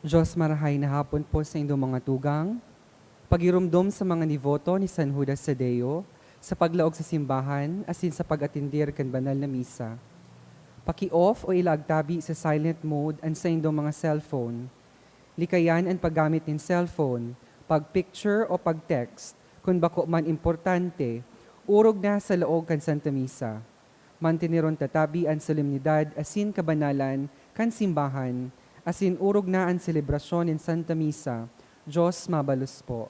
Diyos marahay na hapon po sa inyong mga tugang, pagirumdom sa mga nivoto ni San Judas Tadeo, sa paglaog sa simbahan, asin sa pag-atindir kan banal na misa. Paki-off o ilagtabi sa silent mode ang sa inyong mga cellphone. Likayan ang paggamit ng cellphone, pag-picture o pag-text, kung bako man importante, urog na sa laog kan Santa Misa. Mantiniron tatabi ang solemnidad asin kabanalan kan simbahan, asin urog na ang selebrasyon ng Santa Misa. Diyos mabalus po.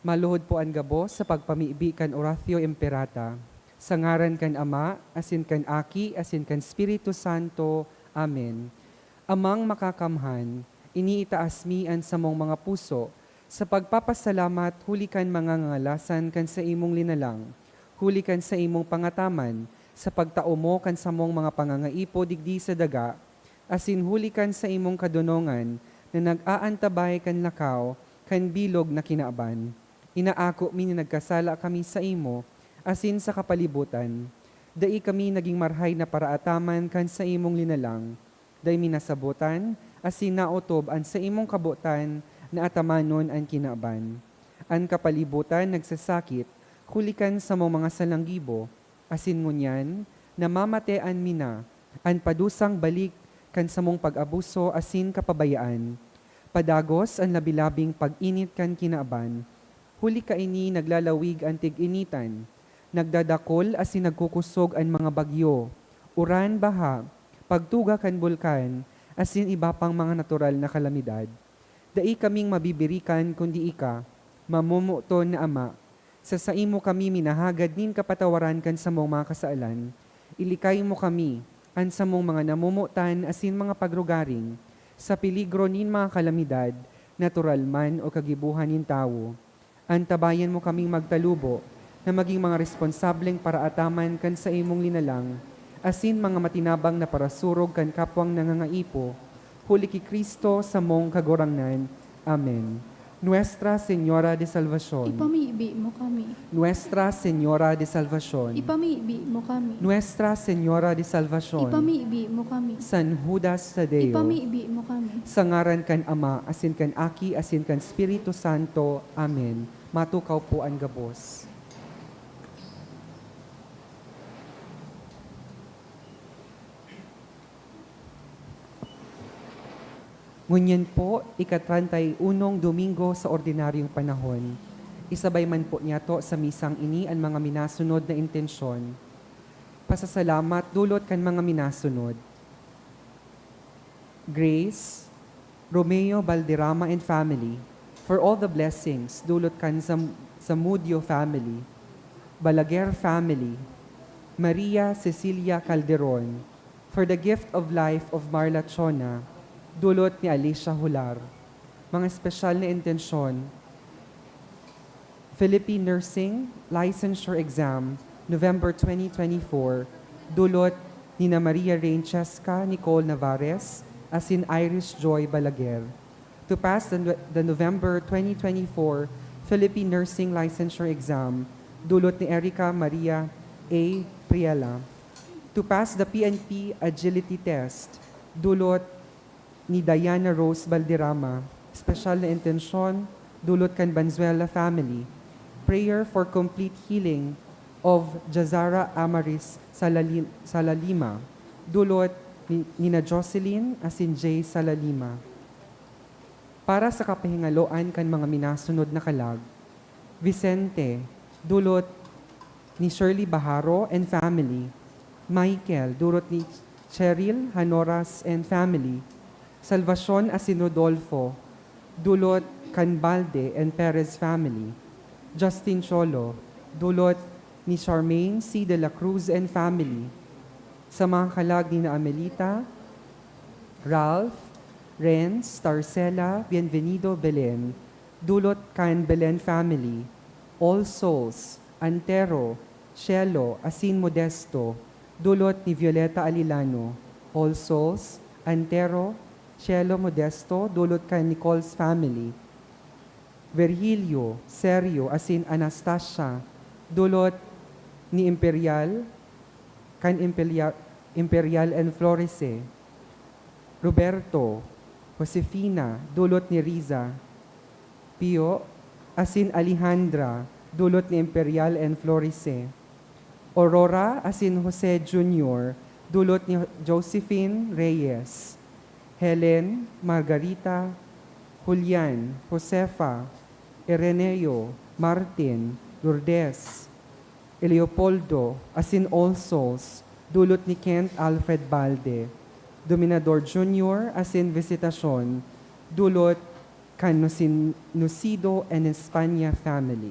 Maluhod po ang gabo sa pagpamiibi kan Oratio Imperata. Sa ngaran kan Ama, asin kan Aki, asin kan Espiritu Santo. Amen. Amang makakamhan, iniitaas mi ang samong mga puso, sa pagpapasalamat huli kan mga ngalasan kan sa imong linalang, huli kan sa imong pangataman, sa pagtao mo kan samong mga pangangaipo digdi sa daga, asin huli kan sa imong kadunongan na nag-aantabay kan lakaw, kan bilog na kinaaban. Inaako mi ni nagkasala kami sa imo, asin sa kapalibutan. Dai kami naging marhay na paraataman kan sa imong linalang. Dai minasabutan, asin naotob an sa imong kabutan na atamanon ang kinaaban. An kapalibutan nagsasakit, kulikan sa mga salanggibo, asin ngunyan, namamatean mina, an padusang balik kan samong pag-abuso asin kapabayaan. Padagos ang labilabing pag-init kan kinaaban. Huli kaini naglalawig ang tig-initan. Nagdadakol asin nagkukusog ang mga bagyo. Uran baha, pagtuga kan bulkan, asin iba pang mga natural na kalamidad. Dai kaming mabibirikan kundi ika, mamumuton na Ama. Sa saimo kami minahagad nin kapatawaran kan samong mga kasaalan. Ilikay mo kami, an samong mga namumutan asin mga pagrugaring, sa peligro nin mga kalamidad, natural man o kagibuhan nin tawo. Antabayan mo kaming magtalubo, na maging mga responsableng paraataman kan sa imong linalang, asin mga matinabang na parasurog kan kapwang nangangaipo, huli ki Kristo sa mong kagurangnan. Amen. Nuestra Señora de Salvación. Ipamiibi mo kami. Nuestra Señora de Salvación. Ipamiibi mo kami. Nuestra Señora de Salvación. Ipamiibi mo kami. San Judas Tadeo. Ipamiibi mo kami. Sa ngaran kan Ama, asin kan Aki, asin kan Espiritu Santo. Amen. Matukaw po ang gabos. Ngunyan po, ika-31 Domingo sa ordinaryong panahon. Isabay man po niya to sa misang ini ang mga minasunod na intensyon. Pasasalamat dulot kan mga minasunod. Grace, Romeo Valderrama and family, for all the blessings dulot kan sa Mudio family, Balaguer family, Maria Cecilia Calderon, for the gift of life of Marla Chona, dulot ni Alicia Hular. Mga espesyal na intensyon, Philippine Nursing Licensure Exam, November 2024, dulot ni na Maria Rainchesca Nicole Navarez, asin Iris Joy Balaguer. To pass the November 2024 Philippine Nursing Licensure Exam, dulot ni Erica Maria A. Priela. To pass the PNP Agility Test, dulot ni Diana Rose Valderrama. Special na intensyon, dulot kan Banzuela family. Prayer for complete healing of Jazara Amaris Salalima. Dulot ni Nina Jocelyn asin Jay Salalima. Para sa kapahingaloan kan mga minasunod na kalag, Vicente, dulot ni Shirley Baharo and family. Michael, dulot ni Cheryl Hanoras and family. Salvacion asin Rodolfo, dulot kan Balde and Perez family. Justin Cholo, dulot ni Charmaine C. de la Cruz and family. Sa mga kalag ni na Amelita, Ralph, Renz, Tarcela, Bienvenido, Belen, dulot kan Belen family. All Souls, Antero, Shelo, asin Modesto, dulot ni Violeta Alilano. All Souls, Antero, Shelo Modesto, dulot kan Nicole's family. Virgilio, Sergio, asin Anastasia, dulot ni Imperial, kan Imperial and Florese. Roberto, Josefina, dulot ni Riza. Pio, asin Alejandra, dulot ni Imperial and Florice. Aurora, asin Jose Jr., dulot ni Josephine Reyes. Helen, Margarita, Julian, Josefa, Ireneo, Martin, Lourdes. Leopoldo, asin All Souls, dulot ni Kent Alfred Balde. Dominador Jr., asin Visitacion, dulot kan Nusido and Espanya family.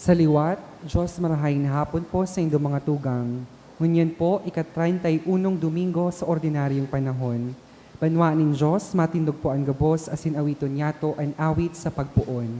Sa liwat, Diyos marahayin hapon po sa inyong mga tugang. Ngunyan po, ika-31 Domingo sa ordinaryong panahon. Banwaanin Diyos, matindog po ang gabos, asin awiton yato ang awit sa pagpuon.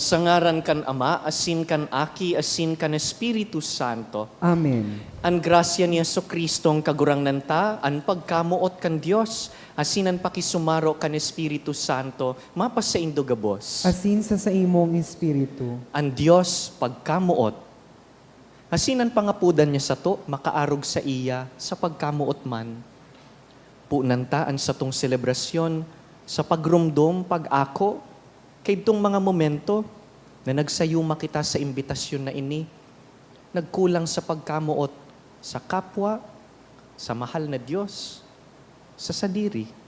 Sa ngaran kan Ama, asin kan Aki, asin kan Espiritu Santo. Amen. An grasya ni Jesucristong kagurangnan ta, an pagkamuot kan Dios, asinan pakisumaro kan Espiritu Santo, mapas sa indo gabos. Asin sa imong espiritu. An Dios pagkamuot. Asinan pangapudan niya sa to, makaarog sa iya sa pagkamuot man. Punantaan sa tong selebrasyon, sa pagrumdom, pag-ako, kay itong mga momento na nagsayuma kita sa imbitasyon na ini, nagkulang sa pagkamuot sa kapwa, sa mahal na Diyos, sa sadiri.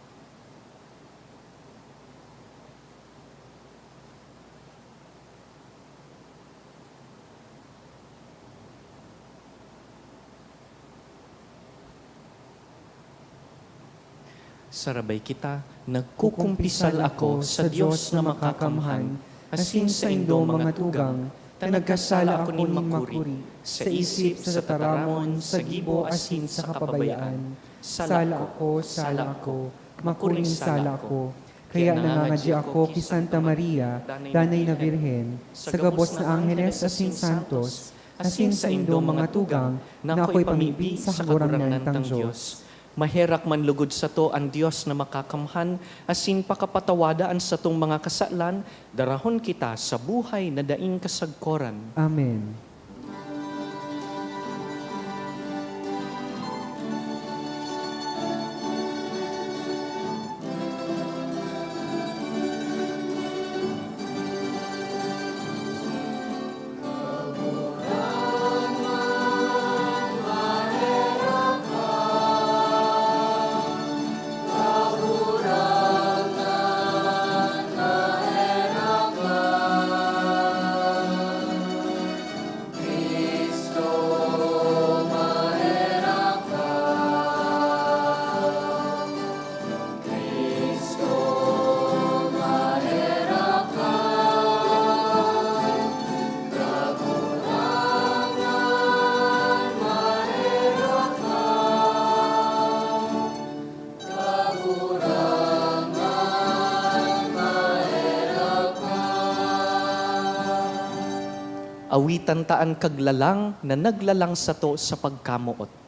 Sarabay kita, nagkukumpisal ako sa Diyos na makakamhan, asin sa indo mga tugang, ta nagkasala ako nin makuri, sa isip, sa taramon, sa gibo, asin sa kapabayaan. Sala ako, makuring sala ako. Kaya nangangadya ako ki Santa Maria, Danay na Birhen, sa gabos na Angeles asin Santos, asin sa indo mga tugang, na ako'y pamibi sa kagurangan ng Diyos. Maherak man lugod sa to ang Diyos na makakamhan, asin pakapatawadaan sa tong mga kasalan, darahon kita sa buhay na daing kasagkoran. Amen. Awitan taan kaglalang na naglalang sa to sa pagkamuot.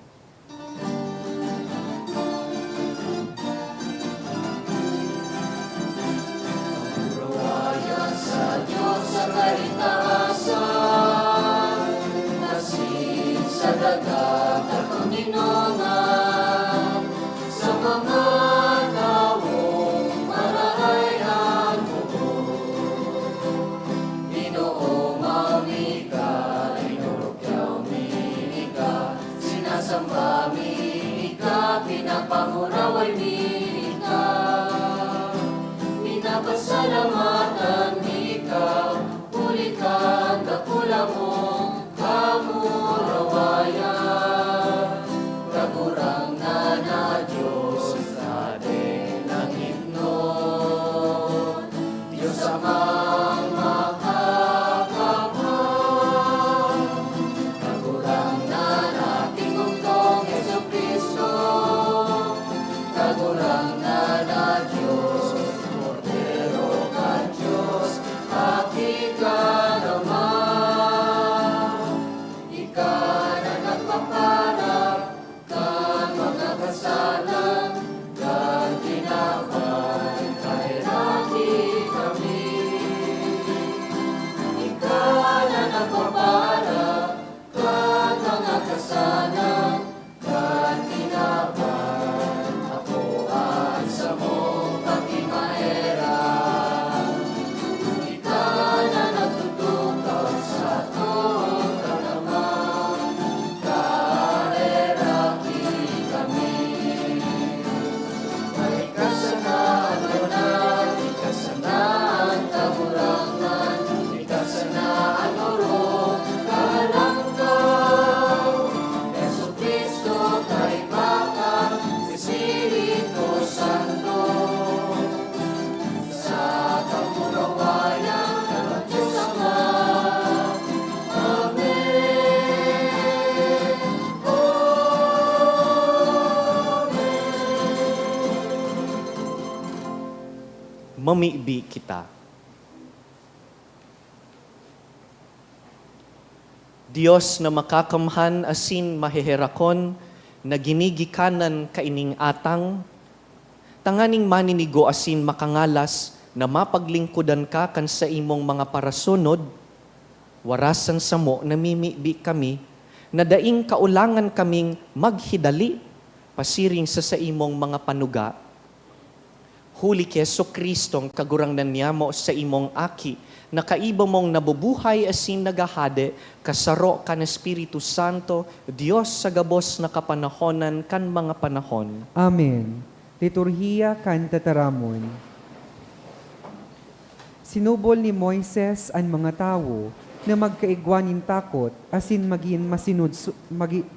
Pasalamatan ikaw, puli ka, dakula mo, kamurawayan. Kagurang na Diyos, natin langit nun. Diyos amang makakamhan. Kagurang na nating bugtong Jesucristo. Kagurang na Diyos, mamibi kita. Dios na makakamhan asin maheherakon, na ginigikanan kaining atang, tanganing maninigo asin makangalas, na mapaglingkudan ka kan sa imong mga parasunod, warasan sa mo namimibi kami, na daing kaulangan kaming maghidali, pasiring sa imong mga panuga. Huli kay Kristong kagurangnan niya mo sa imong aki, na kaiba mong nabubuhay asin nagahade, kasaro kan Espiritu Santo, Dios sa gabos na kapanahonan kan mga panahon. Amen. Liturhiya kan tataramon. Sinubol ni Moises ang mga tao na magkaigwanin takot asin maging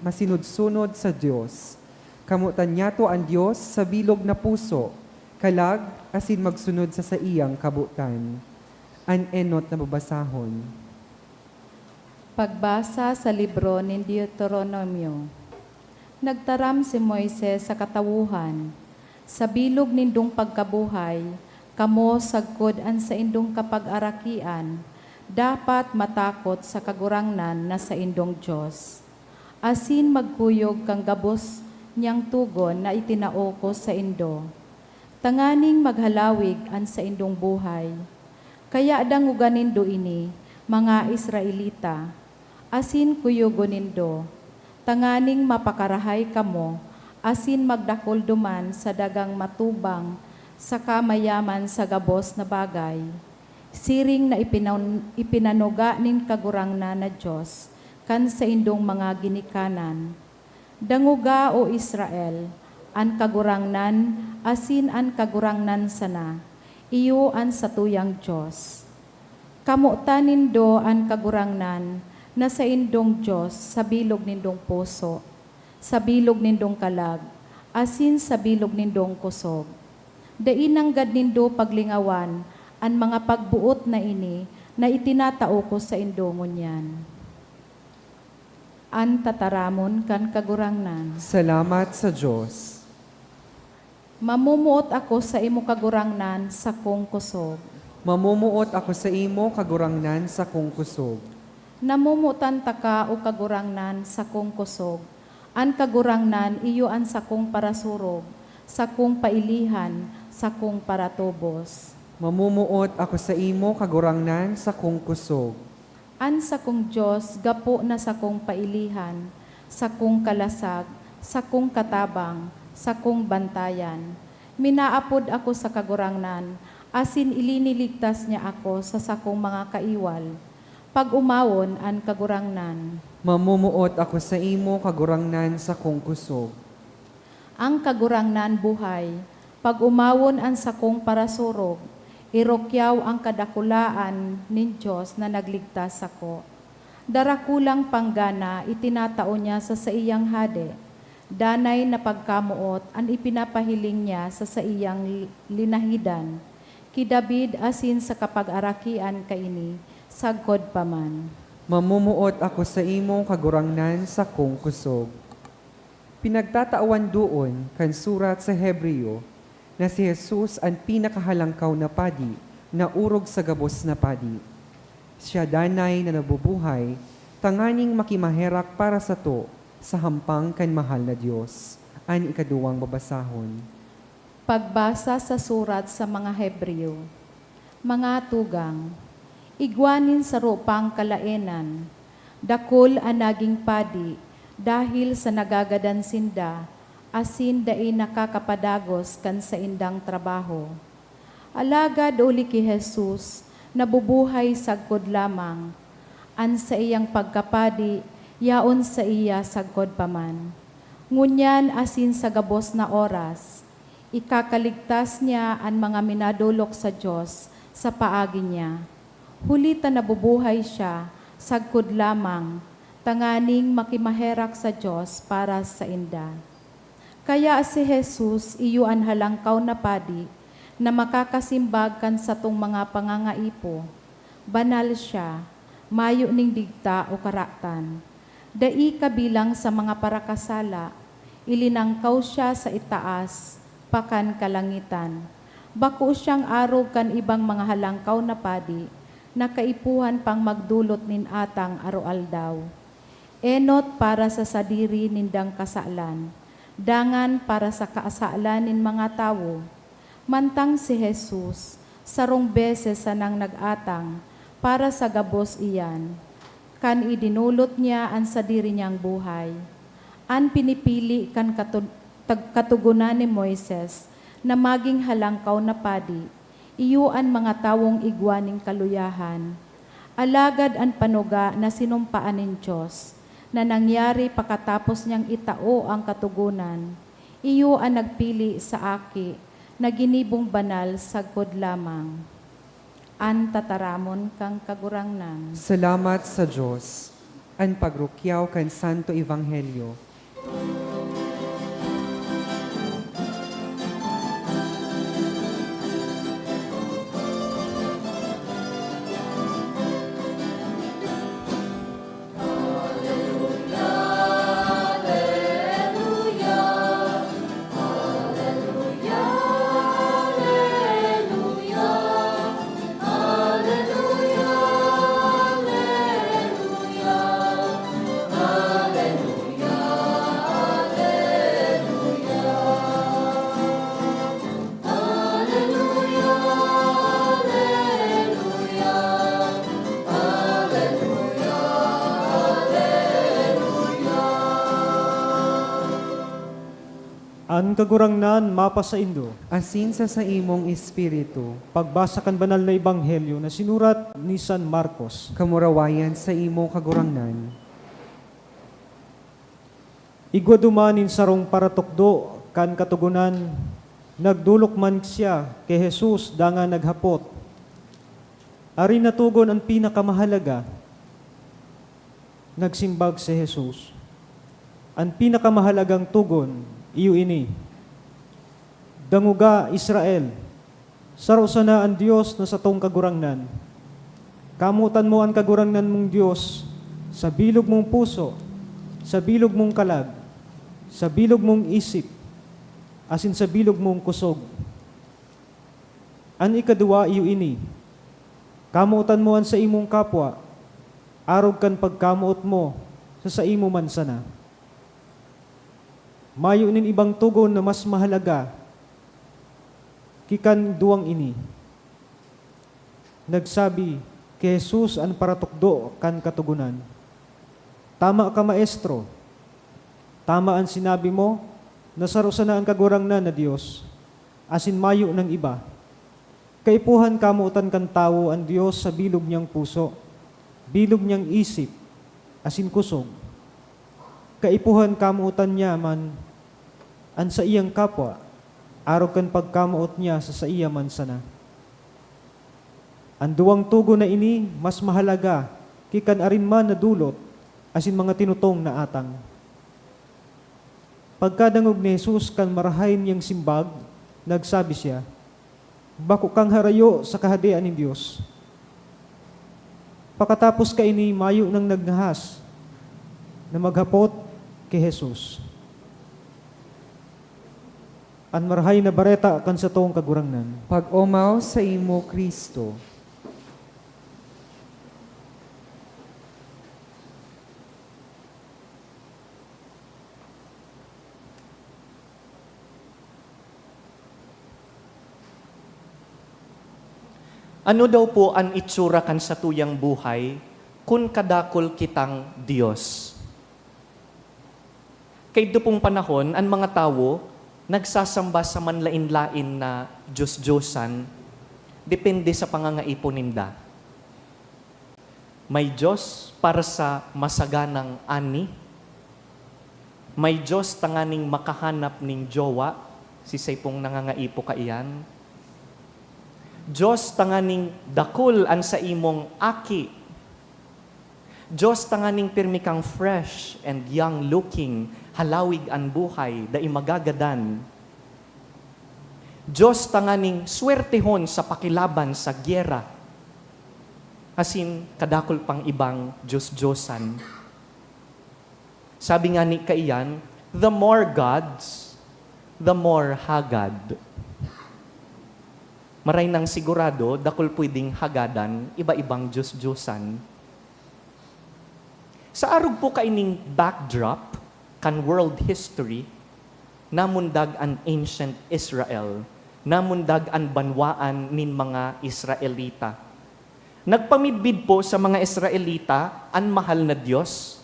masinudsunod sa Diyos. Kamutan niya to ang Diyos sa bilog na puso, kalag asin magsunod sa iyang kabutan. An enot na babasahon. Pagbasa sa libro ni Deuteronomio. Nagtaram si Moises sa katawuhan, sa bilog nindong pagkabuhay, kamo sagkod an sa indong kapag-arakian, dapat matakot sa kagurangnan na sa indong Diyos. Asin magkuyog kang gabos niyang tugon na itinao ko sa indo. Tanganing maghalawig an sa indong buhay. Kaya dangugan nindo ini, mga Israelita, asin kuyugon nindo, tanganing mapakarahay kamo, asin magdakol duman sa dagang matubang, sa kamayaman sa gabos na bagay. Siring na ipinanuga nin kagurangnan na Diyos, kan sa indong mga ginikanan. Danguga o Israel, an kagurangnan, asin an kagurangnan sana, iyo an satuyang Diyos. Kamuta nindo an kagurangnan na sa indong Diyos sa bilog nindong puso, sa bilog nindong kalag, asin sa bilog nindong kusog. Dainanggad nindo paglingawan an mga pagbuot na ini na itinatao ko sa indongon yan. An tataramon kan kagurangnan. Salamat sa Diyos. Mamumuot ako sa imo kagurangnan sa kong kusog. Mamumuot ako sa imo kagurangnan sa kong kusog. Namumutan ta ka o kagurangnan sa kong kusog. An kagurangnan iyo an sa kong parasurog, sa kong pailihan, sa kong paratubos. Mamumuot ako sa imo kagurangnan sa kong kusog. An sa kong Diyos, gapo na sa kong pailihan, sa kong kalasag, sa kong katabang, sa kong bantayan. Minaapod ako sa kagurangnan, asin iliniligtas niya ako sa sakong mga kaiwal. Pag umawon an kagurangnan, Mamumuot ako sa imo kagurangnan sa kong kusog. ang kagurangnan buhay. Pag umawon an sakong parasurog, irokyaw ang kadakulaan nin Diyos na nagligtas ako. Darakulang panggana itinatao niya sa iyang hade. Danay na pagkamuot ang ipinapahiling niya sa iyang linahidan. Ki David asin sa kapag-arakian kaini, sagkod paman. Mamumuot ako sa imo kagurangnan sa kong kusog. Pinagtatauan doon kan surat sa Hebreo na si Jesus ang pinakahalangkaw na padi na urog sa gabos na padi. Siya danay na nabubuhay, tanganing makimaherak para sa to sa hampang kan mahal na Diyos. An ikaduwang babasahon. Pagbasa sa surat sa mga Hebreo. Mga tugang, igwanin sa rupang kalaenan, dakol ang naging padi, dahil sa nagagadan sinda, asin dai nakakapadagos kan sa indang trabaho. Alagad uli ki Jesus, nabubuhay sagkod lamang, an sa iyang pagkapadi, yaon sa iya sagkod paman. Ngunyan asin sa gabos na oras, ikakaligtas niya ang mga minadulok sa Diyos sa paagi niya. Hulita nabubuhay siya, sagkod lamang, tanganing makimaherak sa Diyos para sa inda. Kaya si Jesus iyo ang halangkaw na padi na makakasimbag kan sa tong mga pangangaipo. Banal siya, mayo ning digta o karatan. Dai kabilang sa mga parakasala, ilinangkaw siya sa itaas, pakan kalangitan. Bako siyang arog kan ibang mga halangkaw na padi, na kaipuhan pang magdulot nin atang aroaldaw. enot para sa sadiri nindang kasalan, dangan para sa kaasalan nin mga tawo. Mantang si Jesus, sarong beses sa nang nagatang, para sa gabos iyan, kan idinulot niya ang sadiri niyang buhay. An pinipili kan katugunan ni Moises na maging halangkaw na padi, iyuan mga tawong igwaning kaluyahan. Alagad an panuga na sinumpaan ng Diyos, na nangyari pagkatapos niyang itao ang katugunan, iyo ang nagpili sa aki, na ginibong banal sagkod lamang. An tataramon kang kagurangnan. Salamat sa Diyos. Ang pagrukyaw kan Santo Ebanghelyo. An kagurangnan mapa sa Indo, Asin sa imong espiritu, pagbasa kan banal na ebanghelyo na sinurat ni San Marcos. kamurawayan sa imong kagurangnan. Igwa dumanin sarong paratukdo kan katugunan, nagdulok man siya kay Jesus danga naghapot. Ari natugon ang pinakamahalaga, nagsimbag si Jesus. Ang pinakamahalagang tugon, iyo ini. Danguga Israel, sarusa na ang Diyos na sa tong kagurangnan. Kamutan mo ang kagurangnan mong Diyos sa bilog mong puso, sa bilog mong kalag, sa bilog mong isip, asin sa bilog mong kusog. An ikadua iyo ini. Kamutan mo an sa imong kapwa, arog kan pagkamuot mo sa imo man sana. Mayo nin ibang tugon na mas mahalaga kikan duwang ini. Nagsabi kay Jesus ang paratukdo kan katugunan. Tama ka maestro. Tama ang sinabi mo na sarusa na ang kagurangnan na Diyos. Asin mayo ng iba. Kaipuhan kamutan kan tao ang Diyos sa bilog niyang puso, bilog niyang isip, asin kusog. Kaipuhan kamutan niya man an sa iyang kapwa, arog kan pagkamuot niya sa iya man sana. Ang duwang tugo na ini, mas mahalaga, kikan arin man na dulot, asin mga tinutong na atang. Pagkadangog ni Jesus kan marahayin niyang simbag, nagsabi siya, bako kang harayo sa kahadian ng Diyos. Pakatapos ka ini, mayo nang nagnahas, na maghapot kay Jesus. An marahay na bareta kan sa tong kagurangnan. Pag-umaw sa imo, Kristo. Ano daw po ang itsura kan sa tuyang buhay kun kadakol kitang Diyos? Kay dupong panahon, ang mga tao nagsasamba sa manlain-lain na Diyos-Diyosan, depende sa pangangaipon ninda. May Diyos para sa masaganang ani, may Diyos tanganing makahanap ning jowa, si saypong nangangaipo ka iyan. Diyos tanganing dakol an sa imong aki. Diyos tanganing pirmi kang fresh and young looking, halawig ang buhay, dai magagadan. Diyos tanganing swertehon sa pakilaban sa gyera. Asin kadakol pang ibang Diyos-Diyosan. Sabi nga ni kaiyan, the more gods, the more hagad. Maray nang sigurado, dakol pwedeng hagadan, iba-ibang Diyos-Diyosan. Sa arog po kaining backdrop, kan world history, namundag an ancient Israel, namundag an banwaan nin mga Israelita. Nagpamidbid po sa mga Israelita an mahal na Diyos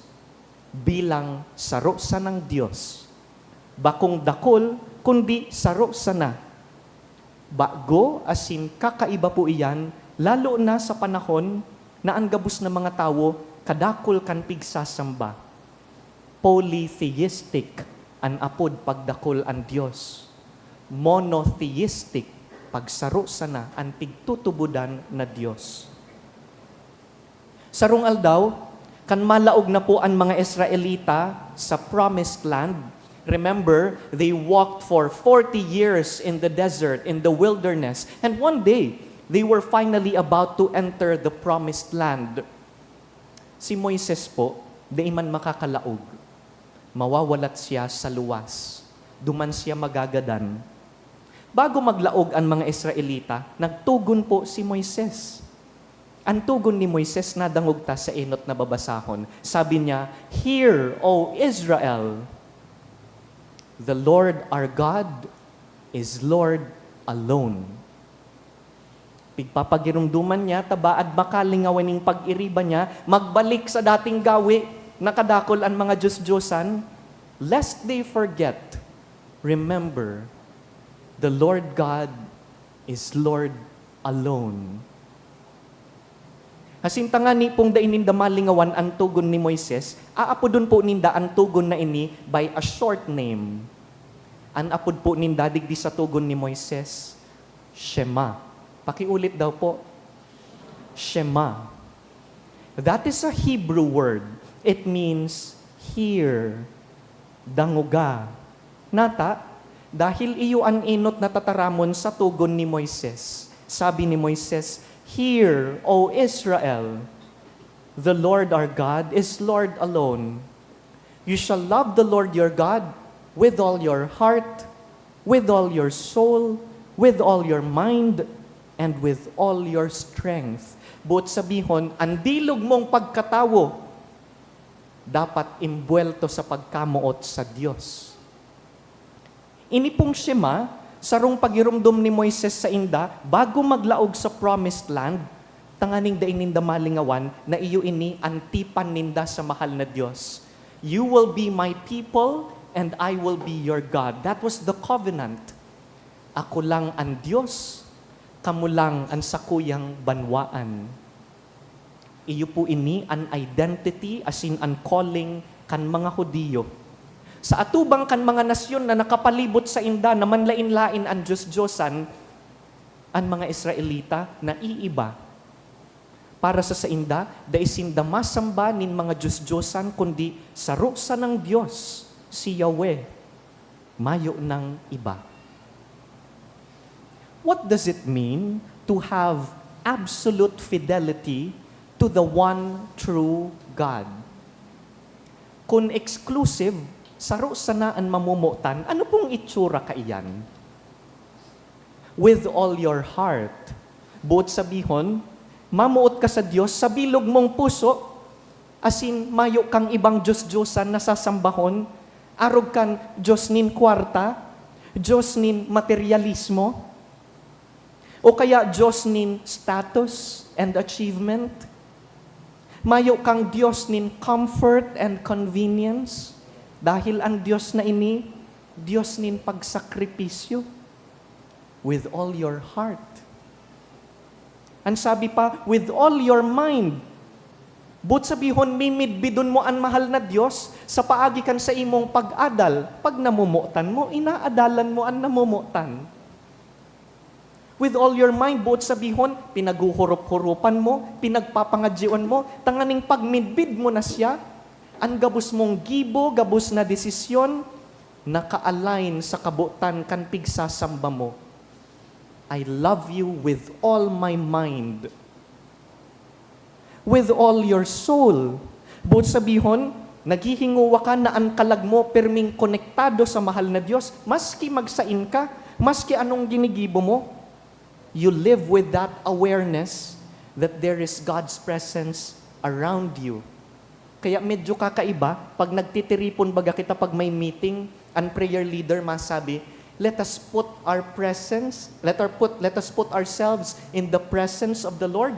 bilang saro sa ng Diyos. Bakong dakol, kundi saro sa na. Bago, asin kakaiba po iyan, lalo na sa panahon na ang gabos na mga tao kadakol kan pigsasamba. Polytheistic, an apod pagdakol ang Diyos. Monotheistic, pagsaro sana ang tigtutubudan na Diyos. Sarong aldaw, kan malaog na po ang mga Israelita sa promised land. Remember, they walked for 40 years in the desert, in the wilderness, and one day, they were finally about to enter the promised land. Si Moises po, di man makakalaog. Mawawalat siya sa luwas. Duman siya magagadan. Bago maglaog ang mga Israelita, nagtugon po si Moises. Ang tugon ni Moises na dangogta sa enot na babasahon. Sabi niya, "Hear, O Israel, the Lord our God is Lord alone." Pigpapagirumduman niya, tabaad makalingawan ng pag-iriba niya, magbalik sa dating gawi, nakadakol ang mga Diyos-Diyosan, lest they forget, remember, the Lord God is Lord alone. Hasinta nga ni pong daininda malingawan ang tugon ni Moises, aapodon po ninda ang tugon na ini by a short name. Ang apod po ninda digdi sa tugon ni Moises, Shema. Pakiulit daw po, Shema. That is a Hebrew word. It means hear, danguga. Nata, dahil iyo ang inot na tataramon sa tugon ni Moises. Sabi ni Moises, "Hear, O Israel, the Lord our God is Lord alone. You shall love the Lord your God with all your heart, with all your soul, with all your mind, and with all your strength." Buot sabihon, ang dilog mong pagkatawo dapat imbuelto sa pagkamuot sa Diyos. Ini pong Shema, sarong pagirumdum ni Moises sa inda, bago maglaog sa promised land, tanganing daininda malingawan na iyo ini antipan ninda sa mahal na Diyos. You will be my people and I will be your God. That was the covenant. Ako lang ang Diyos, kamu lang ang sakuyang banwaan. Iyo po ini an identity as in an calling kan mga Hudiyo. Sa atubang kan mga nasyon na nakapalibot sa inda na manlain-lain ang Diyos-Diyosan, ang mga Israelita na iiba. Para sa inda, da isinda masamba nin mga Diyos-Diyosan, kundi sarusa ng Diyos, si Yahweh, mayo ng iba. What does it mean to have absolute fidelity to the one true God? Kung exclusive, saro sana ang mamumutan, ano pong itsura kaiyan? With all your heart. Buot sabihon, mamuot ka sa Diyos sa bilog mong puso, asin mayo kang ibang Diyos-Diyosan na sasambahon, arog kan Diyos nin kwarta, Diyos nin materialismo, o kaya Diyos nin status and achievement, mayo kang Diyos nin comfort and convenience, dahil ang Diyos na ini, Diyos nin pagsakripisyo with all your heart. Ang sabi pa, with all your mind. But sabihon, mimidbidon mo ang mahal na Diyos sa paagi kan sa imong pag-adal. Pag namumutan mo, inaadalan mo ang namumutan. With all your mind, but sabihon, pinaguhurup-hurupan mo, pinagpapangadjiwan mo, tanganing pagmidbid mo na siya, ang gabos mong gibo, gabos na desisyon, naka-align sa kabutan kan pigsasamba mo. I love you with all my mind. With all your soul. But sabihon, naghihinguwa ka na ang kalag mo perming konektado sa mahal na Diyos, maski magsain ka, maski anong ginigibo mo, you live with that awareness that there is God's presence around you. Kaya medyo kakaiba, pag nagtitiripon baga kita pag may meeting, ang prayer leader masabi, let us put ourselves in the presence of the Lord.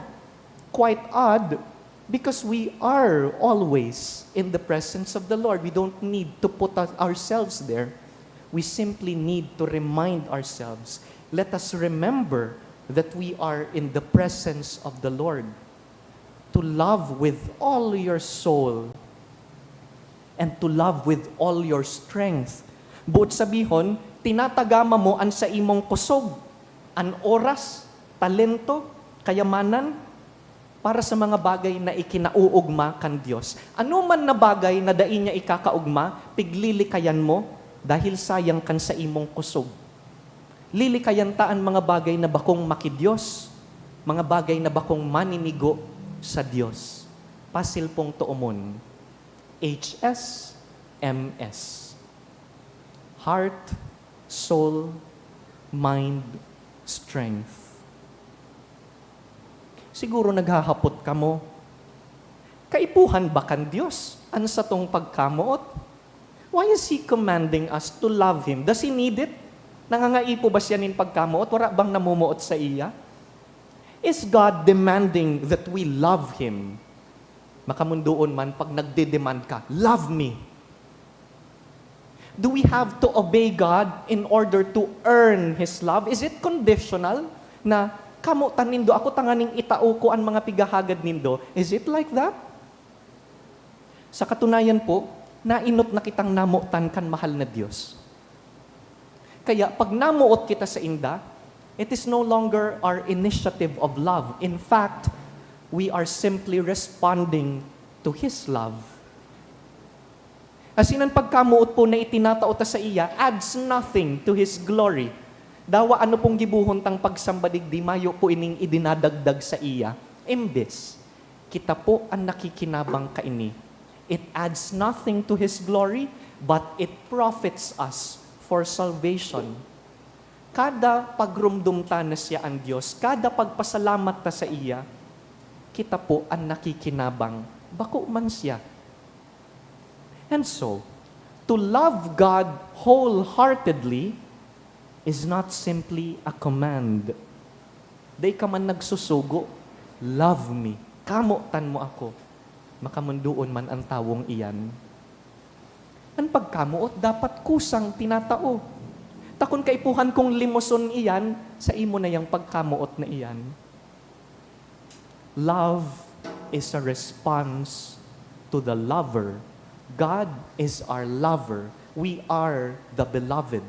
Quite odd, because we are always in the presence of the Lord. We don't need to put ourselves there. We simply need to remind ourselves, let us remember that we are in the presence of the Lord. To love with all your soul and to love with all your strength. Buot sabihon, tinatagama mo ang sa imong kusog, ang oras, talento, kayamanan, para sa mga bagay na ikinauugma kan Diyos. Ano man na bagay na dain niya ikakaugma, piglilikayan mo dahil sayang kan sa imong kusog. Lilikayan taan mga bagay na bakong makidiyos, mga bagay na bakong maninigo sa Diyos. Pasil pong tuumon. HS, MS. Heart, soul, mind, strength. Siguro naghahapot ka mo. Kaipuhan ba kan Diyos? Ano sa tong pagkamuot? Why is He commanding us to love Him? Does He need it? Nangangaipo ba siya nin pagkamuot? Wala bang namumuot sa iya? Is God demanding that we love Him? Makamundoon man, pag nagde-demand ka, love me. Do we have to obey God in order to earn His love? Is it conditional na kamo tanindo, ako tanganing itao ko ang mga pigahagad nindo? Is it like that? Sa katunayan po, nainot na kitang namutan kan mahal na Diyos. Kaya pag namuot kita sa inda, it is no longer our initiative of love. In fact, we are simply responding to His love. As in, ang pagkamuot po na itinataota sa iya adds nothing to His glory. Dawa ano pong gibuhon tang pagsambadig di mayo po ining idinadagdag sa iya. Imbes, kita po ang nakikinabang kaini. It adds nothing to His glory, but it profits us for salvation. Kada pagrumdum ta na siya ang Diyos, kada pagpasalamat ta sa iya, kita po ang nakikinabang, bako man siya. And so, to love God wholeheartedly is not simply a command. Day ka man nagsusugo, love me, kamutan mo ako, makamunduon man ang tawong iyan. Ang pagkamuot, dapat kusang tinatao. Takon kaipuhan kong limoson iyan, sa imo na yung pagkamuot na iyan. Love is a response to the lover. God is our lover. We are the beloved.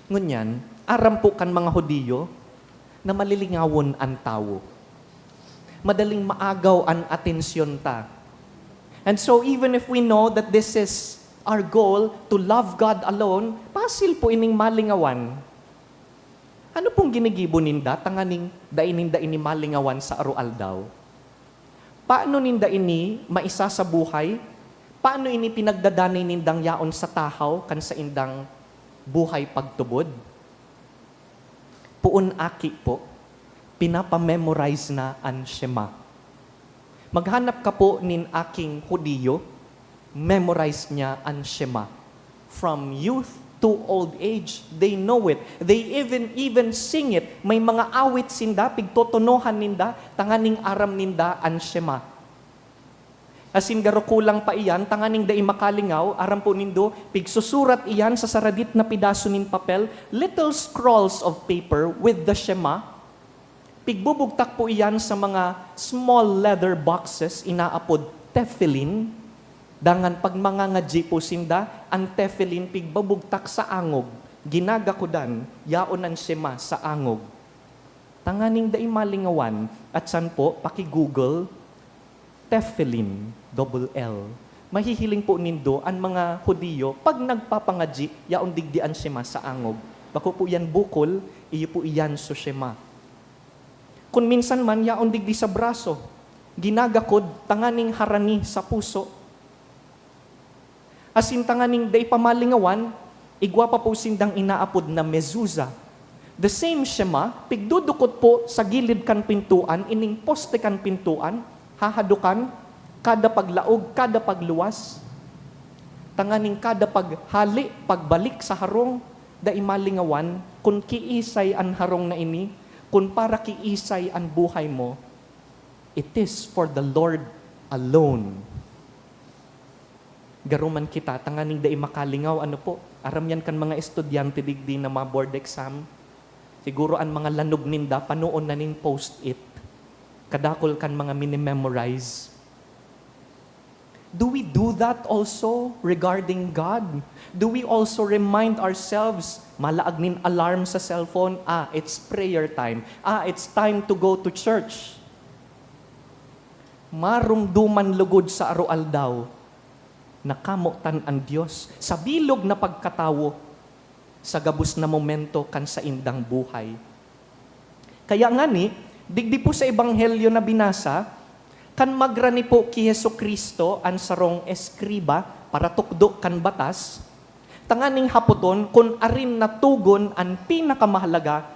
Ngunyan, aram po kan mga Hudiyo na malilingawon ang tao. Madaling maagaw ang atensyon ta. And so even if we know that this is our goal, to love God alone, pasil po ining malingawan. Ano pong ginigibo ninda, tanganing dainin ini malingawan sa arual daw? Paano ninda ini maisa sa buhay? Paano ini pinagdadanay nindang yaon sa tahaw kan sa indang buhay pagtubod? Puun aki po, pinapamemorize na ang Shema. Maghanap ka po nin aking Hudiyo, memorize niya ang Shema. From youth to old age, they know it. They even sing it. May mga awit sinda, pigtotonohan ninda, tanganing aram ninda ang Shema. Asin garo kulang pa iyan, tanganing dai makalingaw, aram po nindo, pigsusurat iyan sa saradit na pidaso nin papel, little scrolls of paper with the Shema. Pigbubugtak po iyan sa mga small leather boxes, inaapod tefillin. Dangan pag mga ngadji po sinda, ang tefillin pigbabugtak sa angog, ginagakudan, yaon ang Shema sa angog. Tanganing dai malingawan, at san po, paki-google, tefillin, double L. Mahihiling po nindo ang mga Hudiyo, pag nagpapangadji, yaon digdi ang Shema sa angog. Bako po yan bukol, iyo po iyan so Shema. Kung minsan man, yaon digdi sa braso, ginagakod, tanganing harani sa puso. Asin tanganing day pamalingawan, igwa pa po sindang inaapod na mezuzah. The same Shema, pigdudukot po sa gilid kan pintuan, ining poste kan pintuan, hahadukan, kada paglaog, kada pagluwas, tanganing kada paghali, pagbalik sa harong, da imalingawan, kung kiisay ang harong na ini, kung para kiisay ang buhay mo, it is for the Lord alone. Garuman kita, tanganing da makalingaw, ano po, aram yan kan mga estudyante digdi na mga board exam, siguro ang mga lanog ninda, panoon na ning post-it, kadakol kan mga mini-memorize. Do we do that also regarding God? Do we also remind ourselves, malaag nin alarm sa cellphone, it's prayer time. It's time to go to church. Marumduman lugod sa arual daw, nakamutan ang Diyos sa bilog na pagkatawo, sa gabus na momento kan sa indang buhay. Kaya nga ni, digdi po sa ebanghelyo na binasa, kan magrani po ki Jesucristo ang sarong eskriba para tukdo kan batas, tanganing haputon kun arin natugon ang pinakamahalaga,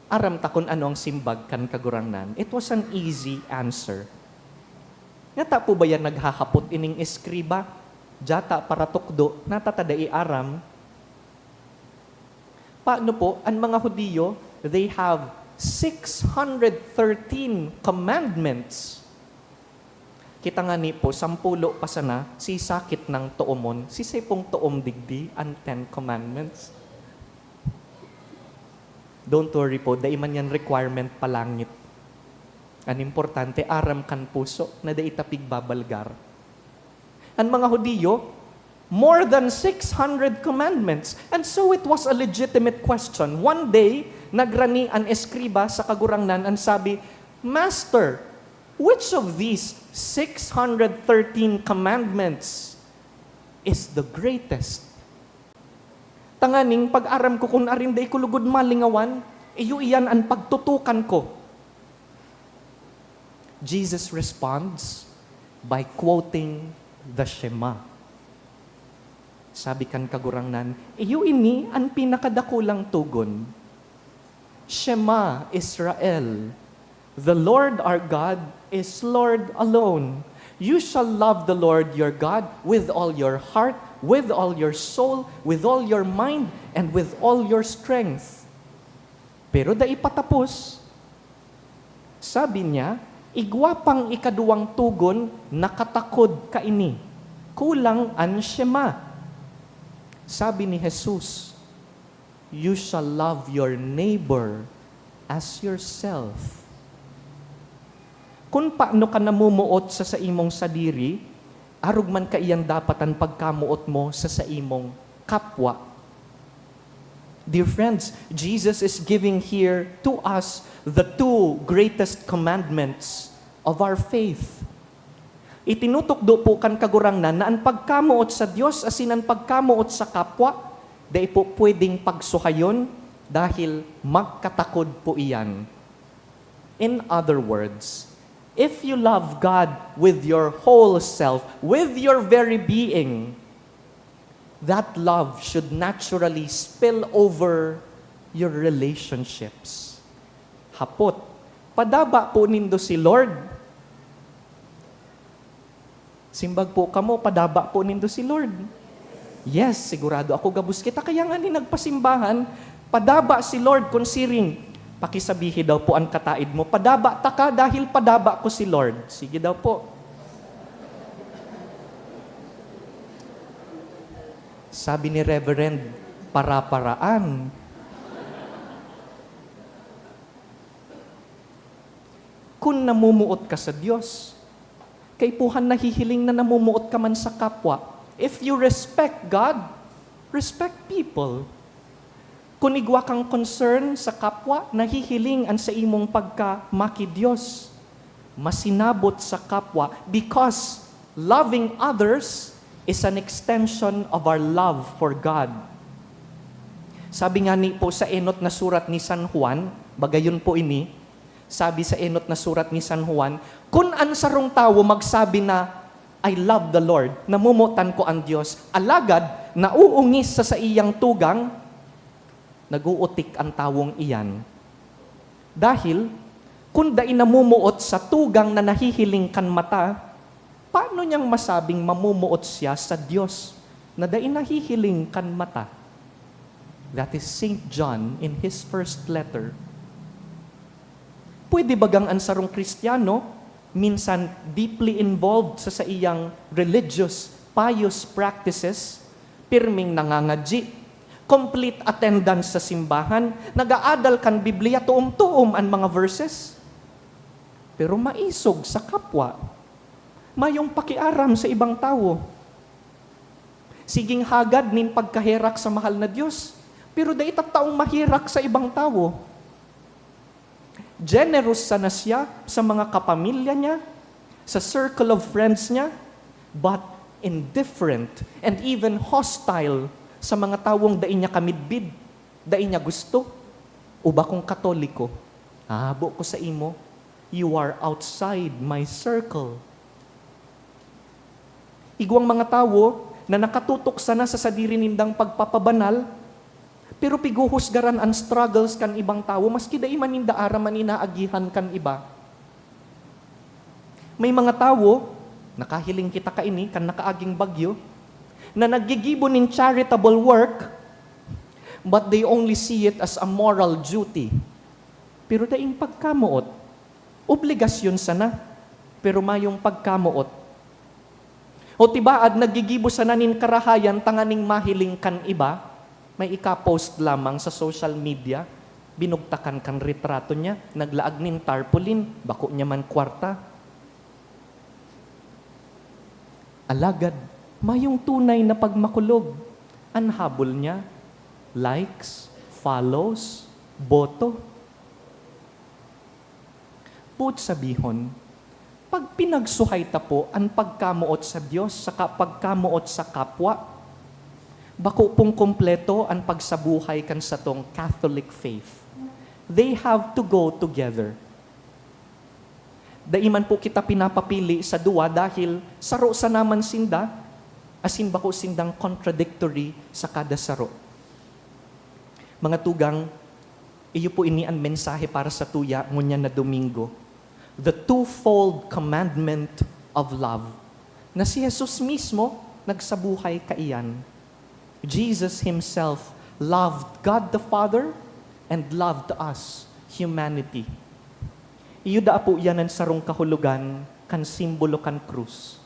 aram ta kun ano ang simbag kan kagurangnan. It was an easy answer. Ngata po ba yan naghahapot ining eskriba? Jata para tukdo, natatadai aram. Paano po, ang mga Hudiyo, they have 613 commandments. Kita nga ni po, 10 pa sana, si sakit ng tuomon, si sepong tuom digdi, ang 10 commandments. Don't worry po, daiman yan requirement palangit. Ang importante, aram kan puso, na daitapig babalgar. Ang mga Hudiyo, more than 600 commandments. And so it was a legitimate question. One day, nagrani ang eskriba sa kagurangnan, and sabi, Master, which of these 613 commandments is the greatest? Tanganing, pag-aram ko kung arin day kulugod malingawan, iyo iyan ang pagtutukan ko. Jesus responds by quoting the Shema. Sabi kan kagurangnan, iyo ini ang pinakadakulang tugon. Shema Israel, the Lord our God is Lord alone. You shall love the Lord your God with all your heart, with all your soul, with all your mind, and with all your strength. Pero daipatapos, sabi niya, igwapang ikaduwang tugon, nakatakod ka ini. Kulang ang Shema. Sabi ni Jesus, you shall love your neighbor as yourself. Kung paano ka namumuot sa imong sadiri, arug man ka iyang dapatan pagkamuot mo sa imong kapwa. Dear friends, Jesus is giving here to us the two greatest commandments of our faith. Itinutukdo po kan kagurangnan na ang pagkamuot sa Diyos asin ang pagkamuot sa kapwa, dahil po pwedeng pagsuhayon dahil magkatakod po iyan. In other words, if you love God with your whole self, with your very being, that love should naturally spill over your relationships. Hapot, padaba po nindo si Lord. Simbag po kamo, padaba po nindo si Lord. Yes, sigurado ako gabus kita. Kaya nga ni nagpasimbahan, padaba si Lord considering, pakisabihi daw po ang kataid mo, padaba ta ka dahil padaba ko si Lord. Sige daw po. Sabi ni Reverend, para-paraan. Kung namumuot ka sa Diyos, kay puhan nahihiling na namumuot ka man sa kapwa. If you respect God, respect people. Kung igwa kang concern sa kapwa, nahihiling ang sa imong pagkamaki Diyos. Masinabot sa kapwa because loving others is an extension of our love for God. Sabi nga ni po sa enot na surat ni San Juan, bagayon po ini, sabi sa enot na surat ni San Juan, kung ang sarong tao magsabi na, I love the Lord, namumutan ko ang Diyos, alagad, nauungis sa iyang tugang, naguutik ang tawong iyan. Dahil, kung dai namumuot sa tugang na nahihiling kan mata, paano niyang masabing mamumuot siya sa Diyos na dai nahihiling kan mata? That is St. John in his first letter. Pwede bagang ang sarong Kristiyano, minsan deeply involved sa iyang religious, pious practices, pirming nangangadji, complete attendance sa simbahan, nag-aadal kan Biblia, tuom-tuom ang mga verses. Pero maisog sa kapwa, mayong pakiaram sa ibang tao. Siging hagad nin pagkahirak sa mahal na Diyos, pero dahil taong mahirak sa ibang tao. Generous sana siya sa mga kapamilya niya, sa circle of friends niya, but indifferent and even hostile sa mga tawong dai niya kamidbid, dai niya gusto. Uba kong Katoliko, habo ko sa imo, you are outside my circle. Igwang mga tao na nakatutok sana sa sadiri nindang pagpapabanal, pero piguhusgaran ang struggles kan ibang tao, maski dai maninda ara maninaagihan kan iba. May mga tao, nakahiling kita kaini, kan nakaaging bagyo, na nagigibo nin charitable work, but they only see it as a moral duty. Pero daing pagkamuot, obligasyon sana, pero mayong pagkamuot. O tibaad, nagigibo sana nin karahayan, tanganing mahiling kan iba, may ika-post lamang sa social media, binugtakan kan retrato niya, naglaag nin tarpaulin, bako niya man kwarta. Alagad, mayong tunay na pagmakulog, ang habol niya, likes, follows, boto. Put sabihon, pag pinagsuhay ta po ang pagkamuot sa Diyos sa pagkamuot sa kapwa, bako pong kompleto ang pagsabuhay kan sa tong Catholic faith. They have to go together. Daiman po kita pinapapili sa duwa dahil saro sa naman sinda, asin bako sindang contradictory sa kada saro. Mga tugang, iyo po ini ang mensahe para sa tuya ngunya na Domingo. The twofold commandment of love na si Jesus mismo nagsabuhay kaiyan. Jesus Himself loved God the Father and loved us, humanity. Iyo da po yan ang sarong kahulugan kan simbolo kan krus.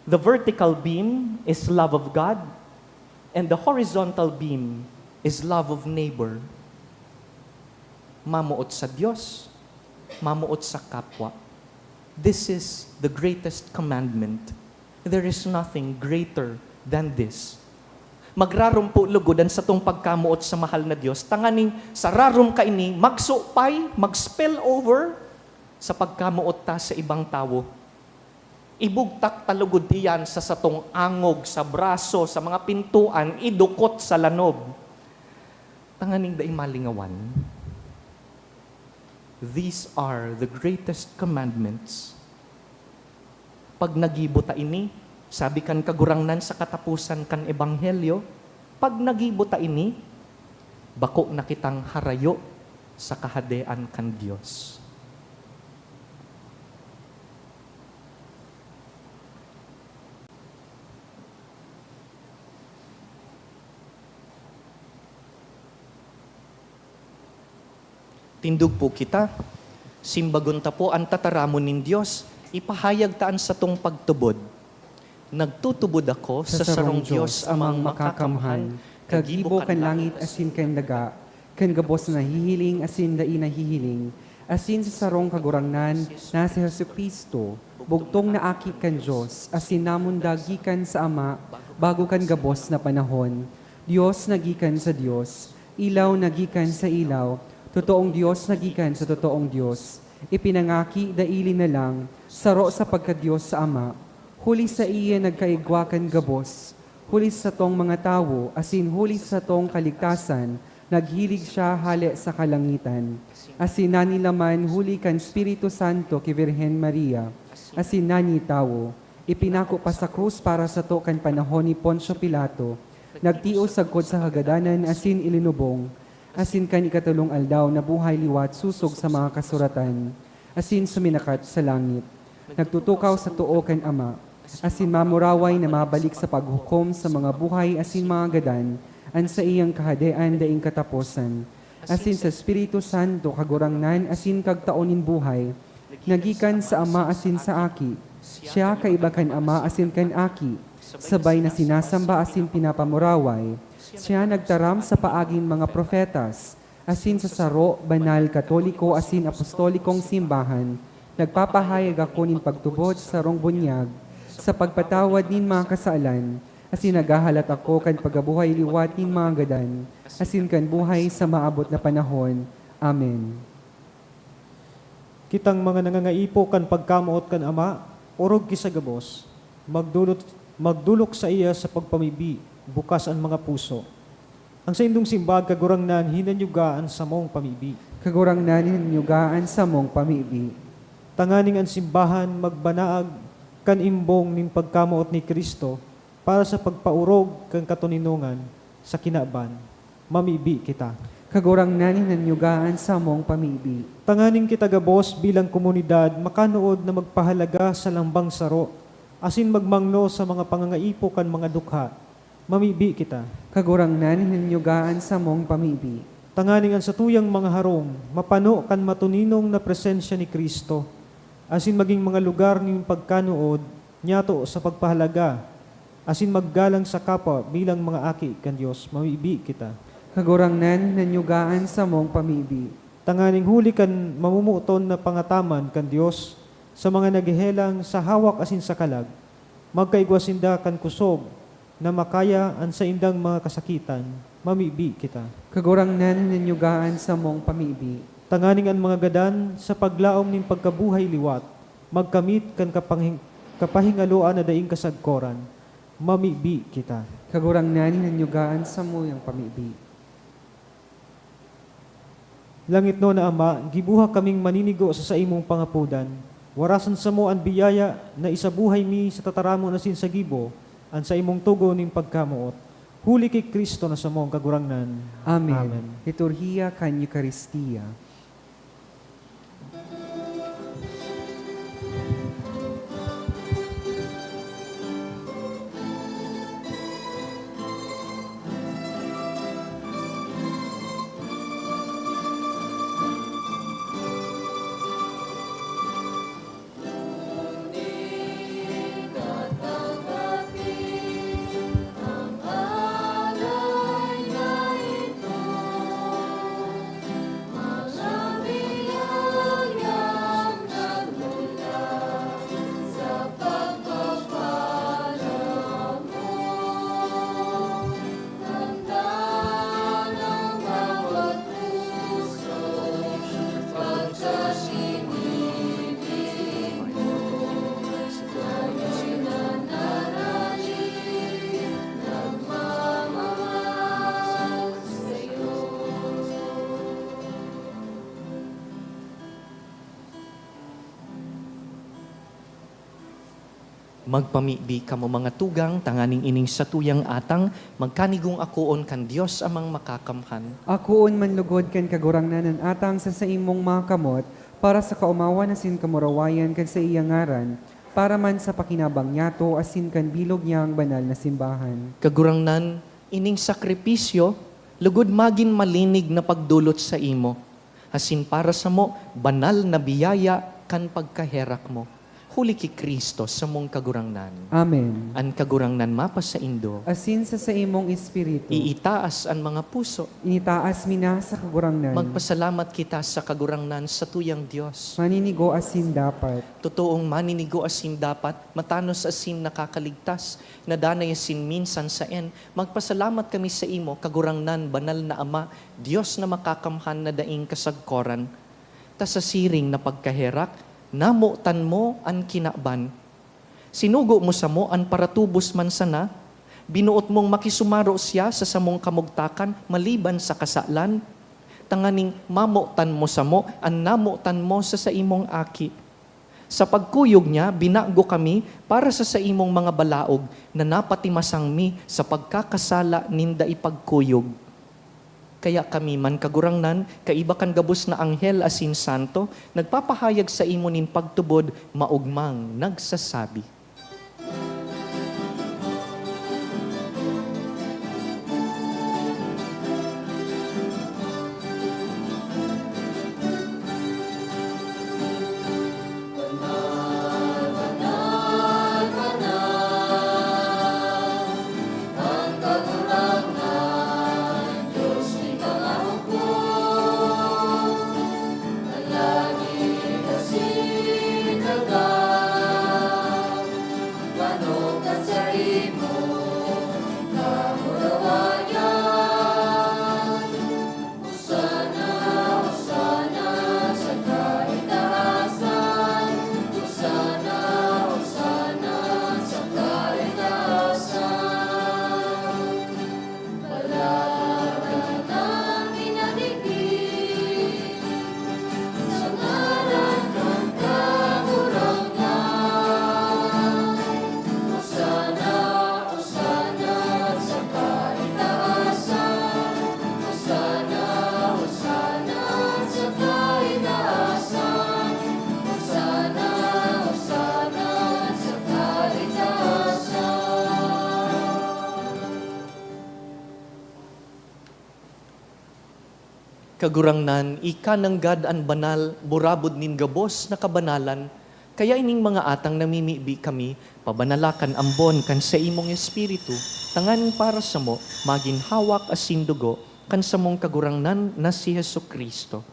The vertical beam is love of God and the horizontal beam is love of neighbor. Mamuot sa Diyos, mamuot sa kapwa. This is the greatest commandment. There is nothing greater than this. Magrarom po lugodan sa tong pagkamuot sa mahal na Diyos, tanganing sa rarom kaini, magsupay, mag-spill over sa pagkamuot ta sa ibang tao. Ibugtak talugod iyan sa satong angog, sa braso, sa mga pintuan, idukot sa lanob. Tanganing daing malingawan. These are the greatest commandments. Pag nagibo ta ini, sabi kan kagurangnan sa katapusan kan ebanghelyo, pag nagibo ta ini, bako na kitang harayo sa kahadean kan Dios. Tindog po kita, simbagon ta po ang tataramon nin Dios, ipahayag taan sa tong pagtubod. Nagtutubod ako sa sarong Diyos amang makakamhan, kagibo kan langit asin kan daga, kan gabos na nahihiling asin dai nahihiling, asin sa sarong kagurangnan na si Jesucristo, bugtong na akit kan Diyos, asin namon dagikan sa Ama, bago kan gabos na panahon. Diyos nagikan sa Diyos, ilaw nagikan sa ilaw, totoong Diyos nagikan sa totoong Diyos, ipinangaki daili na lang, saro sa pagka-Diyos sa Ama, huli sa iya nagkaigwakan gabos, huli sa tong mga tawo, asin huli sa tong kaligtasan, naghilig siya hali sa kalangitan. Asin nani laman huli kan Espiritu Santo ki Virhen Maria, asin nani tawo, ipinako pa sa krus para sa to kan panahon ni Poncio Pilato, nagtios sagkod sa hagadanan asin ilinubong, asin kan ikatulong aldaw na buhay liwat susog sa mga kasuratan, asin suminakat sa langit. nagtutukaw sa tuo kan Ama, asin mamuraway na mabalik sa paghukom sa mga buhay asin mga gadan, an sa iyang kahadean daing katapusan, asin sa Espiritu Santo kagurangnan asin kagtaonin buhay, nagikan sa Ama asin sa Aki, siya kaiba kan Ama asin kan Aki, sabay na sinasamba asin pinapamuraway, siya nagtaram sa paaging mga profetas, asin sa saro, banal, katoliko, asin apostolikong simbahan, nagpapahayag ako nin pagtubod sa sarong bunyag, sa pagpatawad nin mga kasalan, asin nagahalat ako kan pagabuhay liwat nin mga gadan, asin kan buhay sa maabot na panahon. Amen. Kitang mga nangangaipo kan pagkamuot kan Ama, orog kisagabos, magdulok sa iya sa pagpamibi, bukas ang mga puso. Ang sa indong simbag kagurangnan hinanyugaan sa mong pamibi. Kagurangnan hinyugaan sa mong pamibi. Tanganing ang simbahan magbanaag kan imbong ning pagkamuot ni Kristo para sa pagpaurog kan katuninungan sa kinaban. Mamibi kita. Kagurangnan hinyugaan sa mong pamibi. Tanganing kita gabos bilang komunidad makanood na magpahalaga sa lambang saro, asin magmangno sa mga pangangaipo kan mga dukha. Mamibi kita. Kagurangnan hinyugaan sa mong pamibi. Tanganing ang satuyang mga harong, mapano kan matuninong na presensya ni Kristo, asin maging mga lugar ng pagkanood, nyato sa pagpahalaga, asin maggalang sa kapwa bilang mga aki kan Diyos. Mamibi kita. Kagurangnan hinyugaan sa mong pamibi. Tanganing huli kan mamumuton na pangataman kan Diyos sa mga naghihelang sa hawak asin sa kalag, magkaigwasinda kan kusog, na makaya ang sa indang mga kasakitan, mamibi kita. Kagurangnan hinyugaan sa mong pamibi. Tanganing ang mga gadan sa paglaom ning pagkabuhay liwat, magkamit kan kapahingaloan na daing kasagkoran, mamibi kita. Kagurangnan hinyugaan sa mong pamibi. Langit no na Ama, gibuha kaming maninigo sa imong pangapudan, warasan sa mo ang biyaya na isabuhay mi sa tataramo na sin sa gibo, an sa imong tugo ning pagkamuot. Huli kay Kristo na sa mong kagurangnan. Amen. Amen. Liturhiya kan Eucharistia. Magpamibi kamo mga tugang, tanganing ining satuyang atang, magkanigong akoon kan Dios amang makakamhan. Akoon manlugod kan kagurangnan ng atang sa imong mga kamot, para sa kaumawan na sin kamurawayan kan sa iyang ngaran, para man sa pakinabang niyato asin kan bilog niyang banal na simbahan. Kagurangnan, ining sakripisyo, lugod magin malinig na pagdulot sa imo. Asin para sa mo, banal na biyaya kan pagkaherak mo. Huli ki Kristo sa mong kagurangnan. Amen. An kagurangnan mapa sa indo, Asin sa imong espiritu, iitaas ang mga puso. initaas mina sa kagurangnan. Magpasalamat kita sa kagurangnan sa tuyang Diyos. Maninigo asin dapat. Totoong maninigo asin dapat, matanos asin nakakaligtas, nadanay asin minsan sa en. Magpasalamat kami sa imo, kagurangnan, banal na Ama, Diyos na makakamhan na daing kasagkoran. Ta sa siring na pagkaherak, namutan mo an kinaban. Sinugo mo sa mo an paratubos man sana, binuot mong makisumaro siya sa samong kamugtakan maliban sa kasalan. Tanganing mamutan mo sa mo an namutan mo sa imong aki. Sa pagkuyog niya, binago kami para sa imong mga balaog na napatimasang mi sa pagkakasala ninda ipagkuyog. Kaya kami man kagurangnan, kaiba kan gabos na anghel asin santo, nagpapahayag sa imo nin pagtubod, maugmang nagsasabi. Ang kagurangan, Diyos ni kangahukon, palagi kasinagam, manong ka sa imo, kamulawayan. Hosana, Hosana, sa kaitaasan, Hosana, Hosana, sa kaitaasan. Palagad ang pinadigid, sa ngalan ng kagurangan. Hosana, Hosana, sa kaitaasan, Hosana, Hosana, sa kaitaasan, Hosana, Hosana, sa kaitaasan. Kagurangnan, ika ng God an banal, burabod nin gabos na kabanalan, kaya ining mga atang namimibi kami, pabanalakan ambon kan sa imong espiritu, tangan para sa mo, maging hawak asin dugo, kan sa mong kagurangnan na si Hesu Kristo.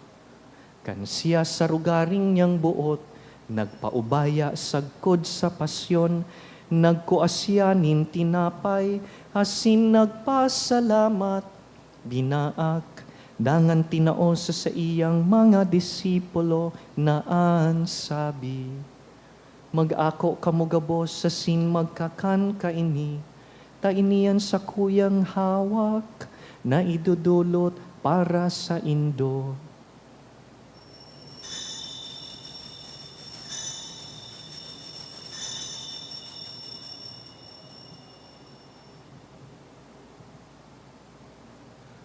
Kan siya sa rugaring niyang buot, nagpaubaya sagkod sa pasyon, nagkuasya nin tinapay, asin nagpasalamat, binaak, dangan tinao sa iyang mga disipulo na ansabi, mag-ako kamugabos sa sin magkakan kaini, ta iniyan sa kuyang hawak, na idudulot para sa indo.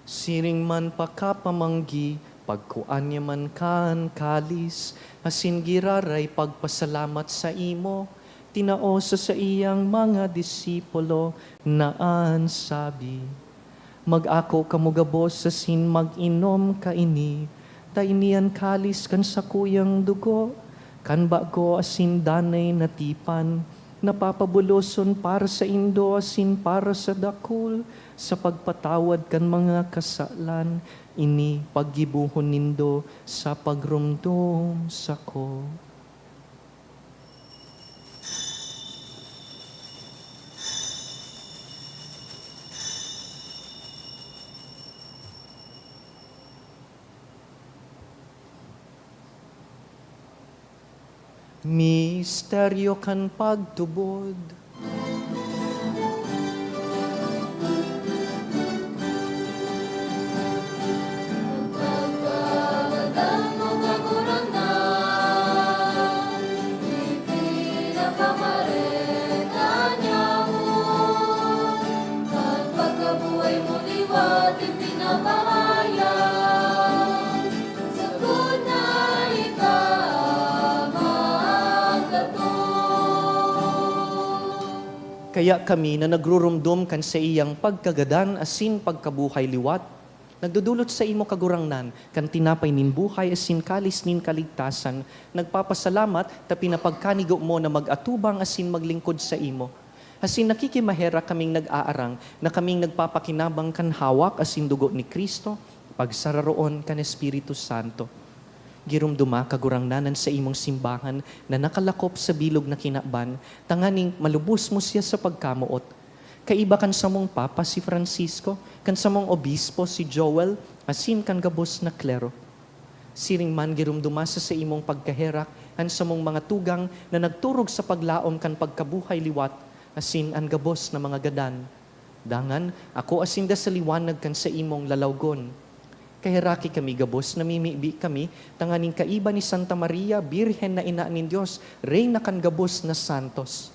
Siring man pakapamanggi, pagkuan niya man kan kalis, asin giraray pagpasalamat sa imo, tinao sa iyang mga disipulo na ansabi, mag-ako kamugabos sa sin mag-inom kaini, ta iniyan kalis kan sa kuyang dugo, kan bago asin danay natipan, napapabuloson para sa indo asin para sa dakul, sa pagpatawad kan mga kasalan, ini paggibuhon nindo sa pagrumdum sako. Misteryo kan pagtubod, Pagpagadan mo kagurangan, ipinapamareta niya mo. At pagkabuhay mo liwat, ipinapahayag. Sagod na ikaw magkatong. kaya kami na nagrurumdum kan sa iyang pagkagadan asin pagkabuhay liwat, nagdudulot sa imo kagurangnan, kan tinapay nin buhay asin kalis nin kaligtasan, nagpapasalamat ta pinapagkanigo mo na mag-atubang asin maglingkod sa imo. Asin nakikimahera kaming nag-aarang na kaming nagpapakinabang kan hawak asin dugo ni Kristo, pagsararoon kan Espiritu Santo. Girumduma kagurangnanan sa imong simbahan na nakalakop sa bilog na kinaban, tanganing malubos mo siya sa pagkamuot. Kaiba kan sa mong Papa si Francisco, kan sa mong Obispo si Joel, asin kan gabos na klero. Siring man girumduma sa imong pagkaherak, an sa mong mga tugang na nagturog sa paglaom kan pagkabuhay liwat, asin an gabos na mga gadan. Dangan, ako asin da sa liwanag kan sa imong lalawgon. Kahiraki kami gabos, namimibi kami, tanganing kaiba ni Santa Maria, Birhen na ina ni Diyos, Reyna kan gabos na santos.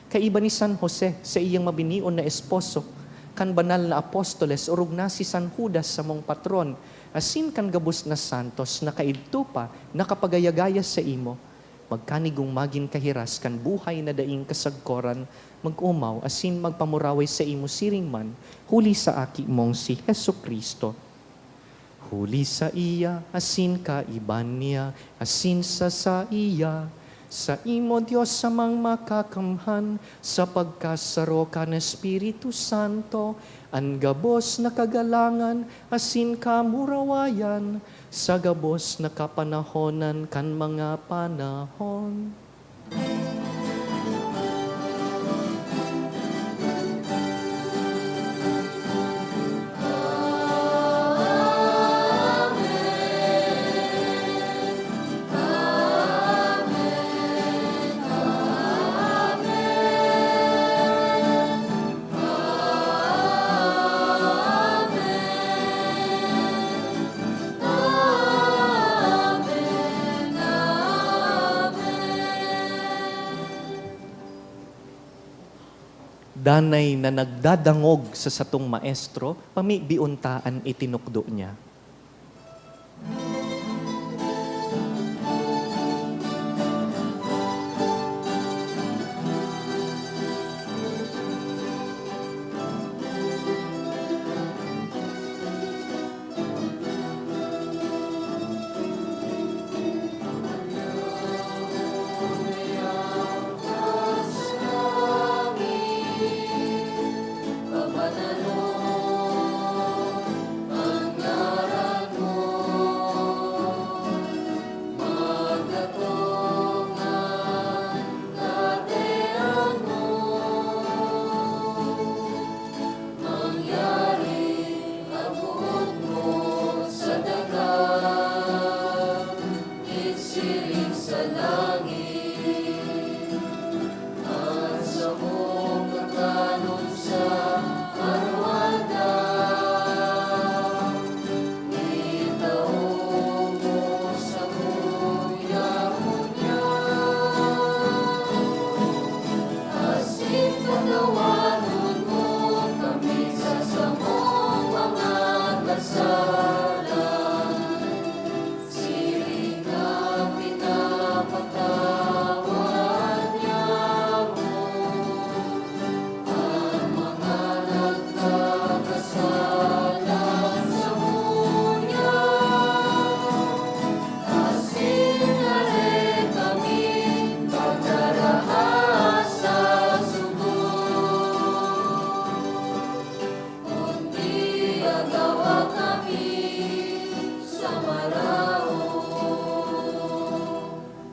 Kaiba ni San Jose sa iyang mabinion na esposo, kan banal na apostoles urog na si San Judas sa mong patron, asin kan gabos na santos nakaidto pa nakapagayagaya sa imo. Magkanigong magin kahiras kan buhay na daing kasagkoran, mag-umaw asin magpamuraway sa imo siring man, huli sa aki mong si Hesu Kristo. Huli sa iya, asin ka iban niya, asin sa iya, sa imo Diyos samang makakamhan, sa pagkasaro ka na Espiritu Santo, ang gabos na kagalangan, asin ka murawayan, sa gabos na kapanahonan kan mga panahon. Danay na nagdadangog sa satong maestro, pamibiuntaan itinukdo niya.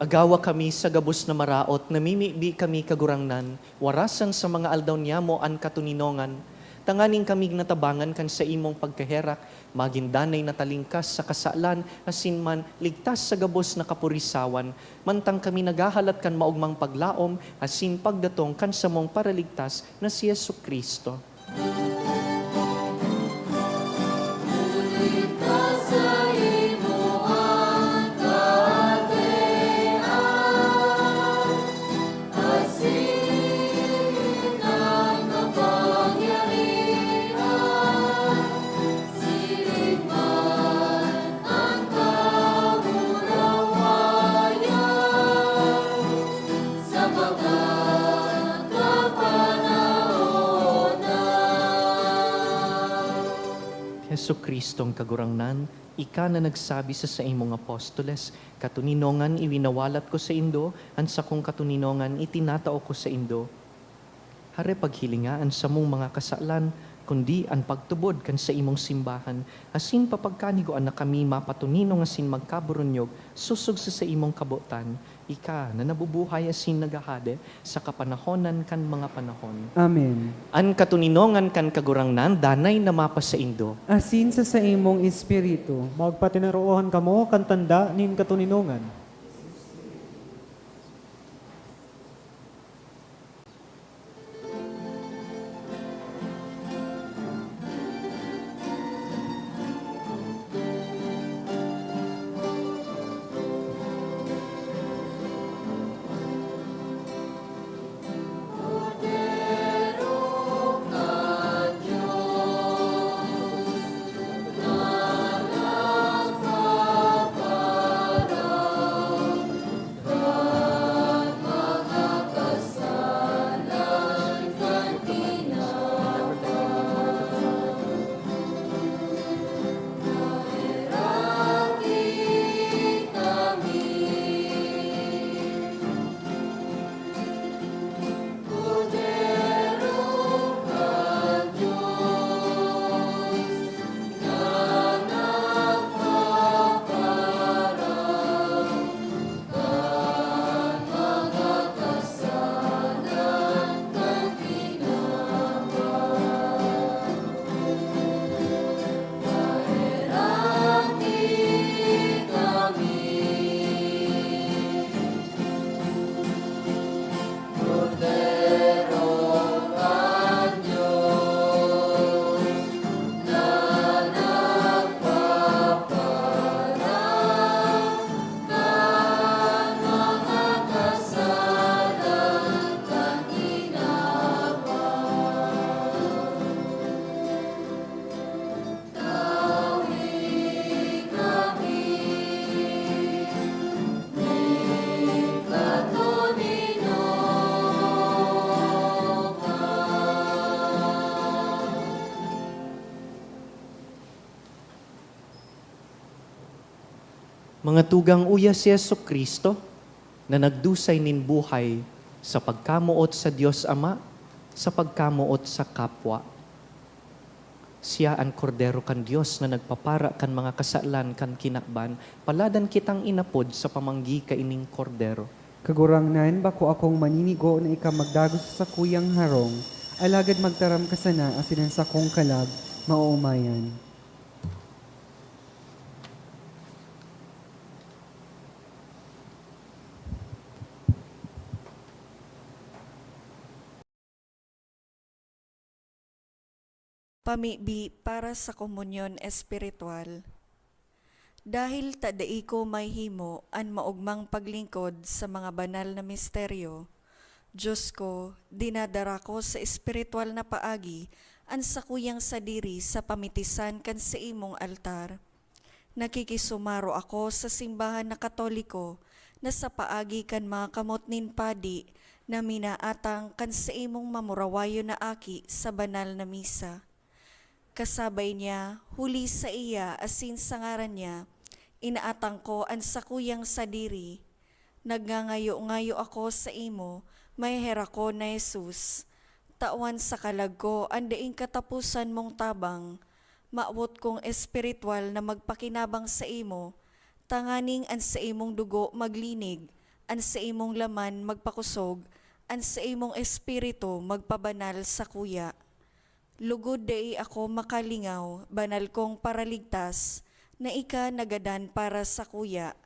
Agawa kami sa gabos na maraot, namimibi kami kagurangnan, warasan sa mga aldaw niya mo an katuninongan, tanganing kami natabangan kan sa imong pagkaherak, magindanay na talingkas sa kasalan, asin man ligtas sa gabos na kapurisawan, mantang kami nagahalat kan maugmang paglaom, asin pagdatong kan sa mong paraligtas na si Yesu Kristo. Hesu Kristong kagurangnan, ika na nagsabi sa imong apostoles, katuninongan iwinawalat ko sa indo, an sa kong katuninongan itinatao ko sa indo. Hare paghilingaan sa mong mga kasalan, kundi ang pagtubod kan sa imong simbahan, asin papagkanigoan na kami mapatuninong asin magkaburunyog, susog sa imong kabutan, ika na nabubuhay asin nagahade sa kapanahonan kan mga panahon. Amen. An katuninongan kan kagurangnan, danay na mapa sa indo. Asin sa imong espiritu. Magpatinaroohan kamo kan tanda nin katuninongan. Diyos Mga tugang uya si Yesu Kristo na nagdusay nin buhay sa pagkamuot sa Diyos Ama, sa pagkamuot sa kapwa. Siya ang kordero kan Diyos na nagpapara kan mga kasalan kan kinakban, paladan kitang inapod sa pamanggi kaining kordero. Kagurangnan bako akong maninigo na ika magdagos sa kuyang harong, alagad magtaram ka sana asin ang sakong kalag, mauumayan. Pamibi para sa komunyon espiritual. Dahil tadai ko may himo an maugmang paglingkod sa mga banal na misteryo, Diyos ko, dinadara ko sa espiritual na paagi an sakuyang sadiri sa pamitisan kan sa imong altar. Nakikisumaro ako sa simbahan na Katoliko na sa paagi kan mga kamot nin padi na minaatang kan sa imong mamurawayo na aki sa banal na misa. Kasabay niya, huli sa iya asin sa ngaran niya, inaatang ko ang sakuyang sadiri. Nagngangayo-ngayo ako sa imo, may hera ko na Jesus. Tawan sa kalag ko, andaing katapusan mong tabang. Maawot kong espiritual na magpakinabang sa imo, tanganing an sa imong dugo maglinig, an sa imong laman magpakusog, an sa imong espiritu magpabanal sa kuya. Lugod dai ako makalingaw, banal kong paraligtas, na ika nagadan para sa kuya.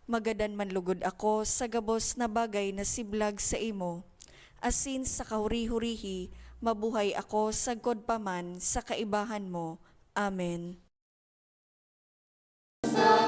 Magadan man lugod ako sa gabos na bagay na siblag sa imo. Asin sa kahuri-hurihi, mabuhay ako sa godpaman sa kaibahan mo. Amen. Sa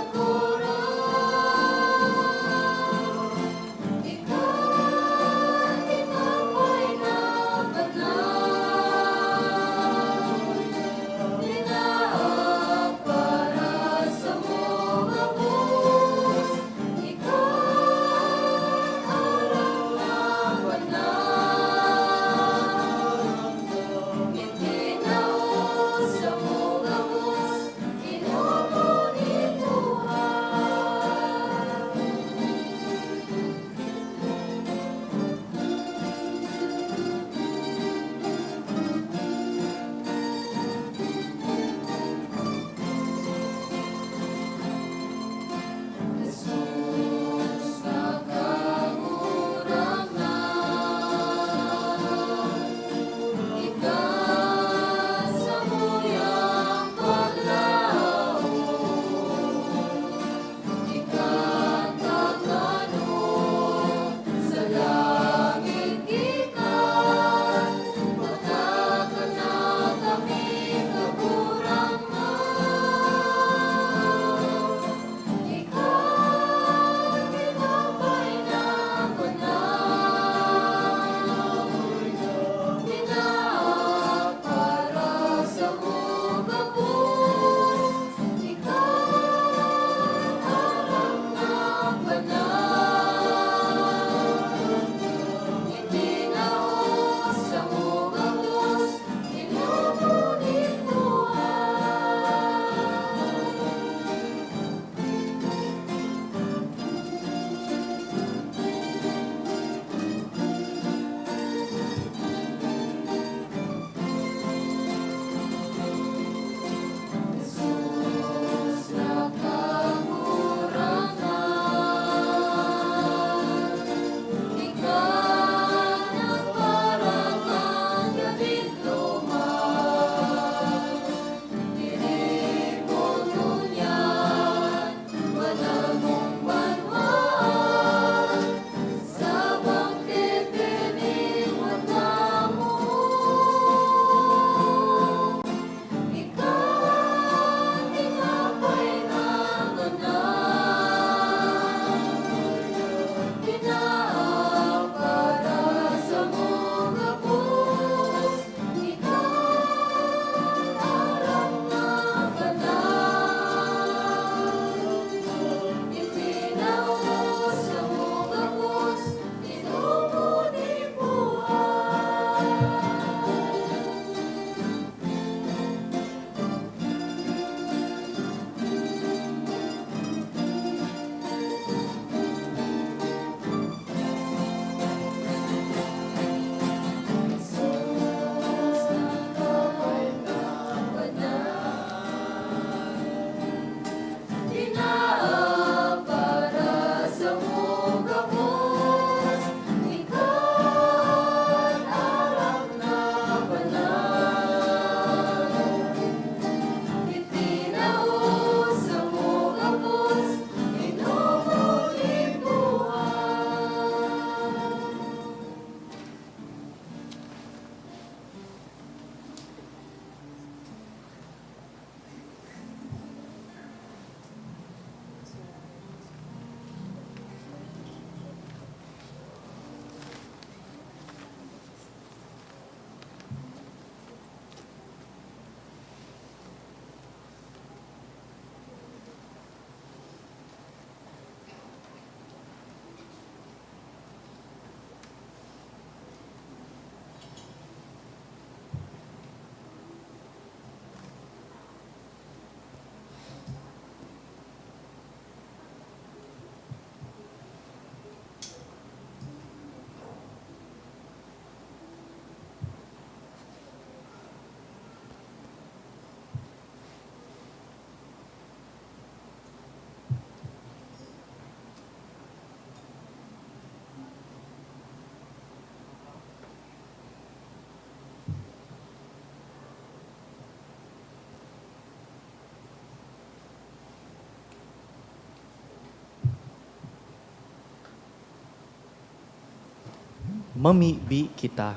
mamibi kita.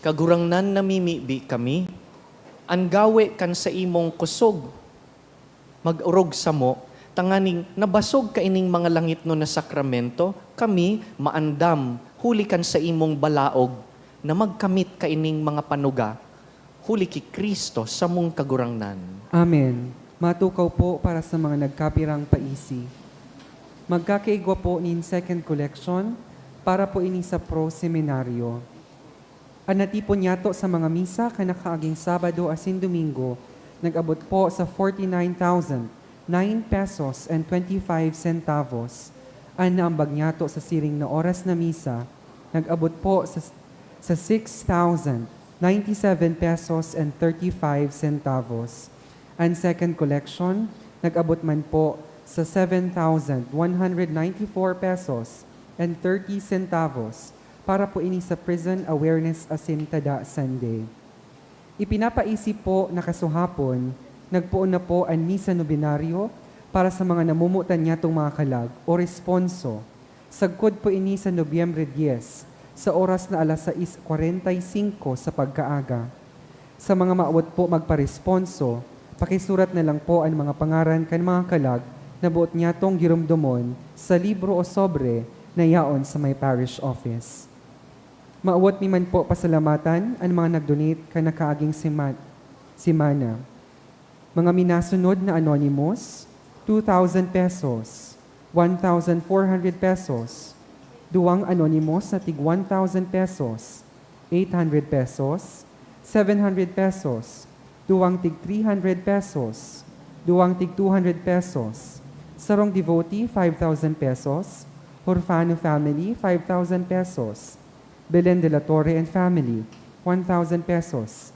Kagurangnan namimibi kami, ang gawe kan sa imong kusog, mag-urog sa mo, tanganing nabasog ka ining mga langit no na sakramento, kami maandam, huli kan sa imong balaog, na magkamit ka ining mga panuga, huli ki Kristo sa mong kagurangnan. Amen. Matukaw po para sa mga nagkapirang paisi. Magkakaigwa po nin second collection para po ini sa pro-seminaryo. Anatipon yato sa mga misa kanakaaging Sabado asin Domingo, nag-abot po sa 49,009 pesos and 25 centavos. Ang naambag yato sa siring na oras na misa, nag-abot po sa 6,097 pesos and 35 centavos. Ang second collection, nag-abot man po sa 7,194 pesos and 30 centavos para po ini sa Prison Awareness Asin Tada Sunday. Ipinapaisip po na kasuhapon, nagpuon na po ang misa nobenaryo para sa mga namumutan niyatong mga kalag o responso. Sagkod po ini sa Nobyembre 10 sa oras na alas 6:45 sa pagkaaga. Sa mga maawat po magparesponso, pakisurat na lang po ang mga pangaran kan mga kalag na buot niyatong girumdumon sa libro o sobre na yaon sa may parish office. Maawat mi man po pasalamatan ang mga nagdonate ka nakaaging simana. Mga minasunod na anonymous, 2,000 pesos, 1,400 pesos, duwang anonymous na tig 1,000 pesos, 800 pesos, 700 pesos, duwang tig 300 pesos, duwang tig 200 pesos, sarong devotee 5,000 pesos, Horfano family 5,000 pesos, Belen de la Torre and family 1,000 pesos,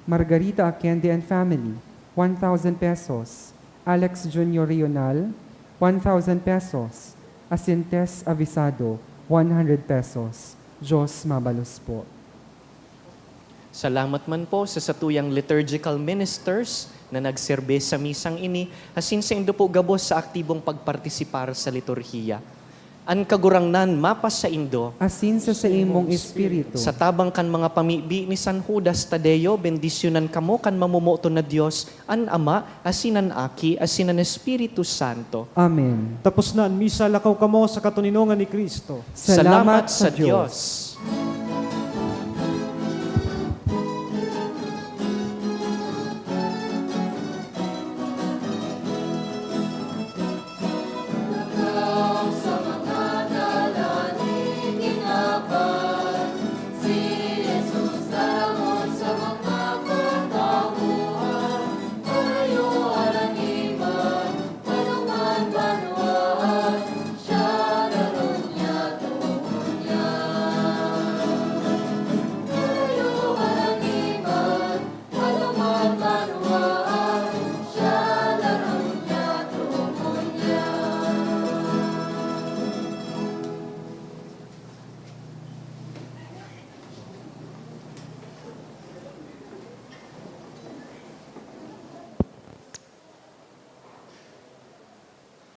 Margarita Akende and family 1,000 pesos, Alex Junior Rional 1,000 pesos, Asintes Avisado 100 pesos. Diyos mabalos po. Salamat man po sa satuyang liturgical ministers na nagserbe sa misang ini, asin sa indo po gabos sa aktibong pagpartisipar sa liturhiya. An kagurangnan mapas sa indo, Asin sa imong espiritu. sa tabang kan mga pamibi ni San Judas Tadeo, bendisyonan kamo kan mamumoto na Dios, an Ama, asinan Aki, asinan Espiritu Santo. Amen. Tapos na ang misa, lakaw kamo sa katuninongan ni Kristo. Salamat sa Diyos.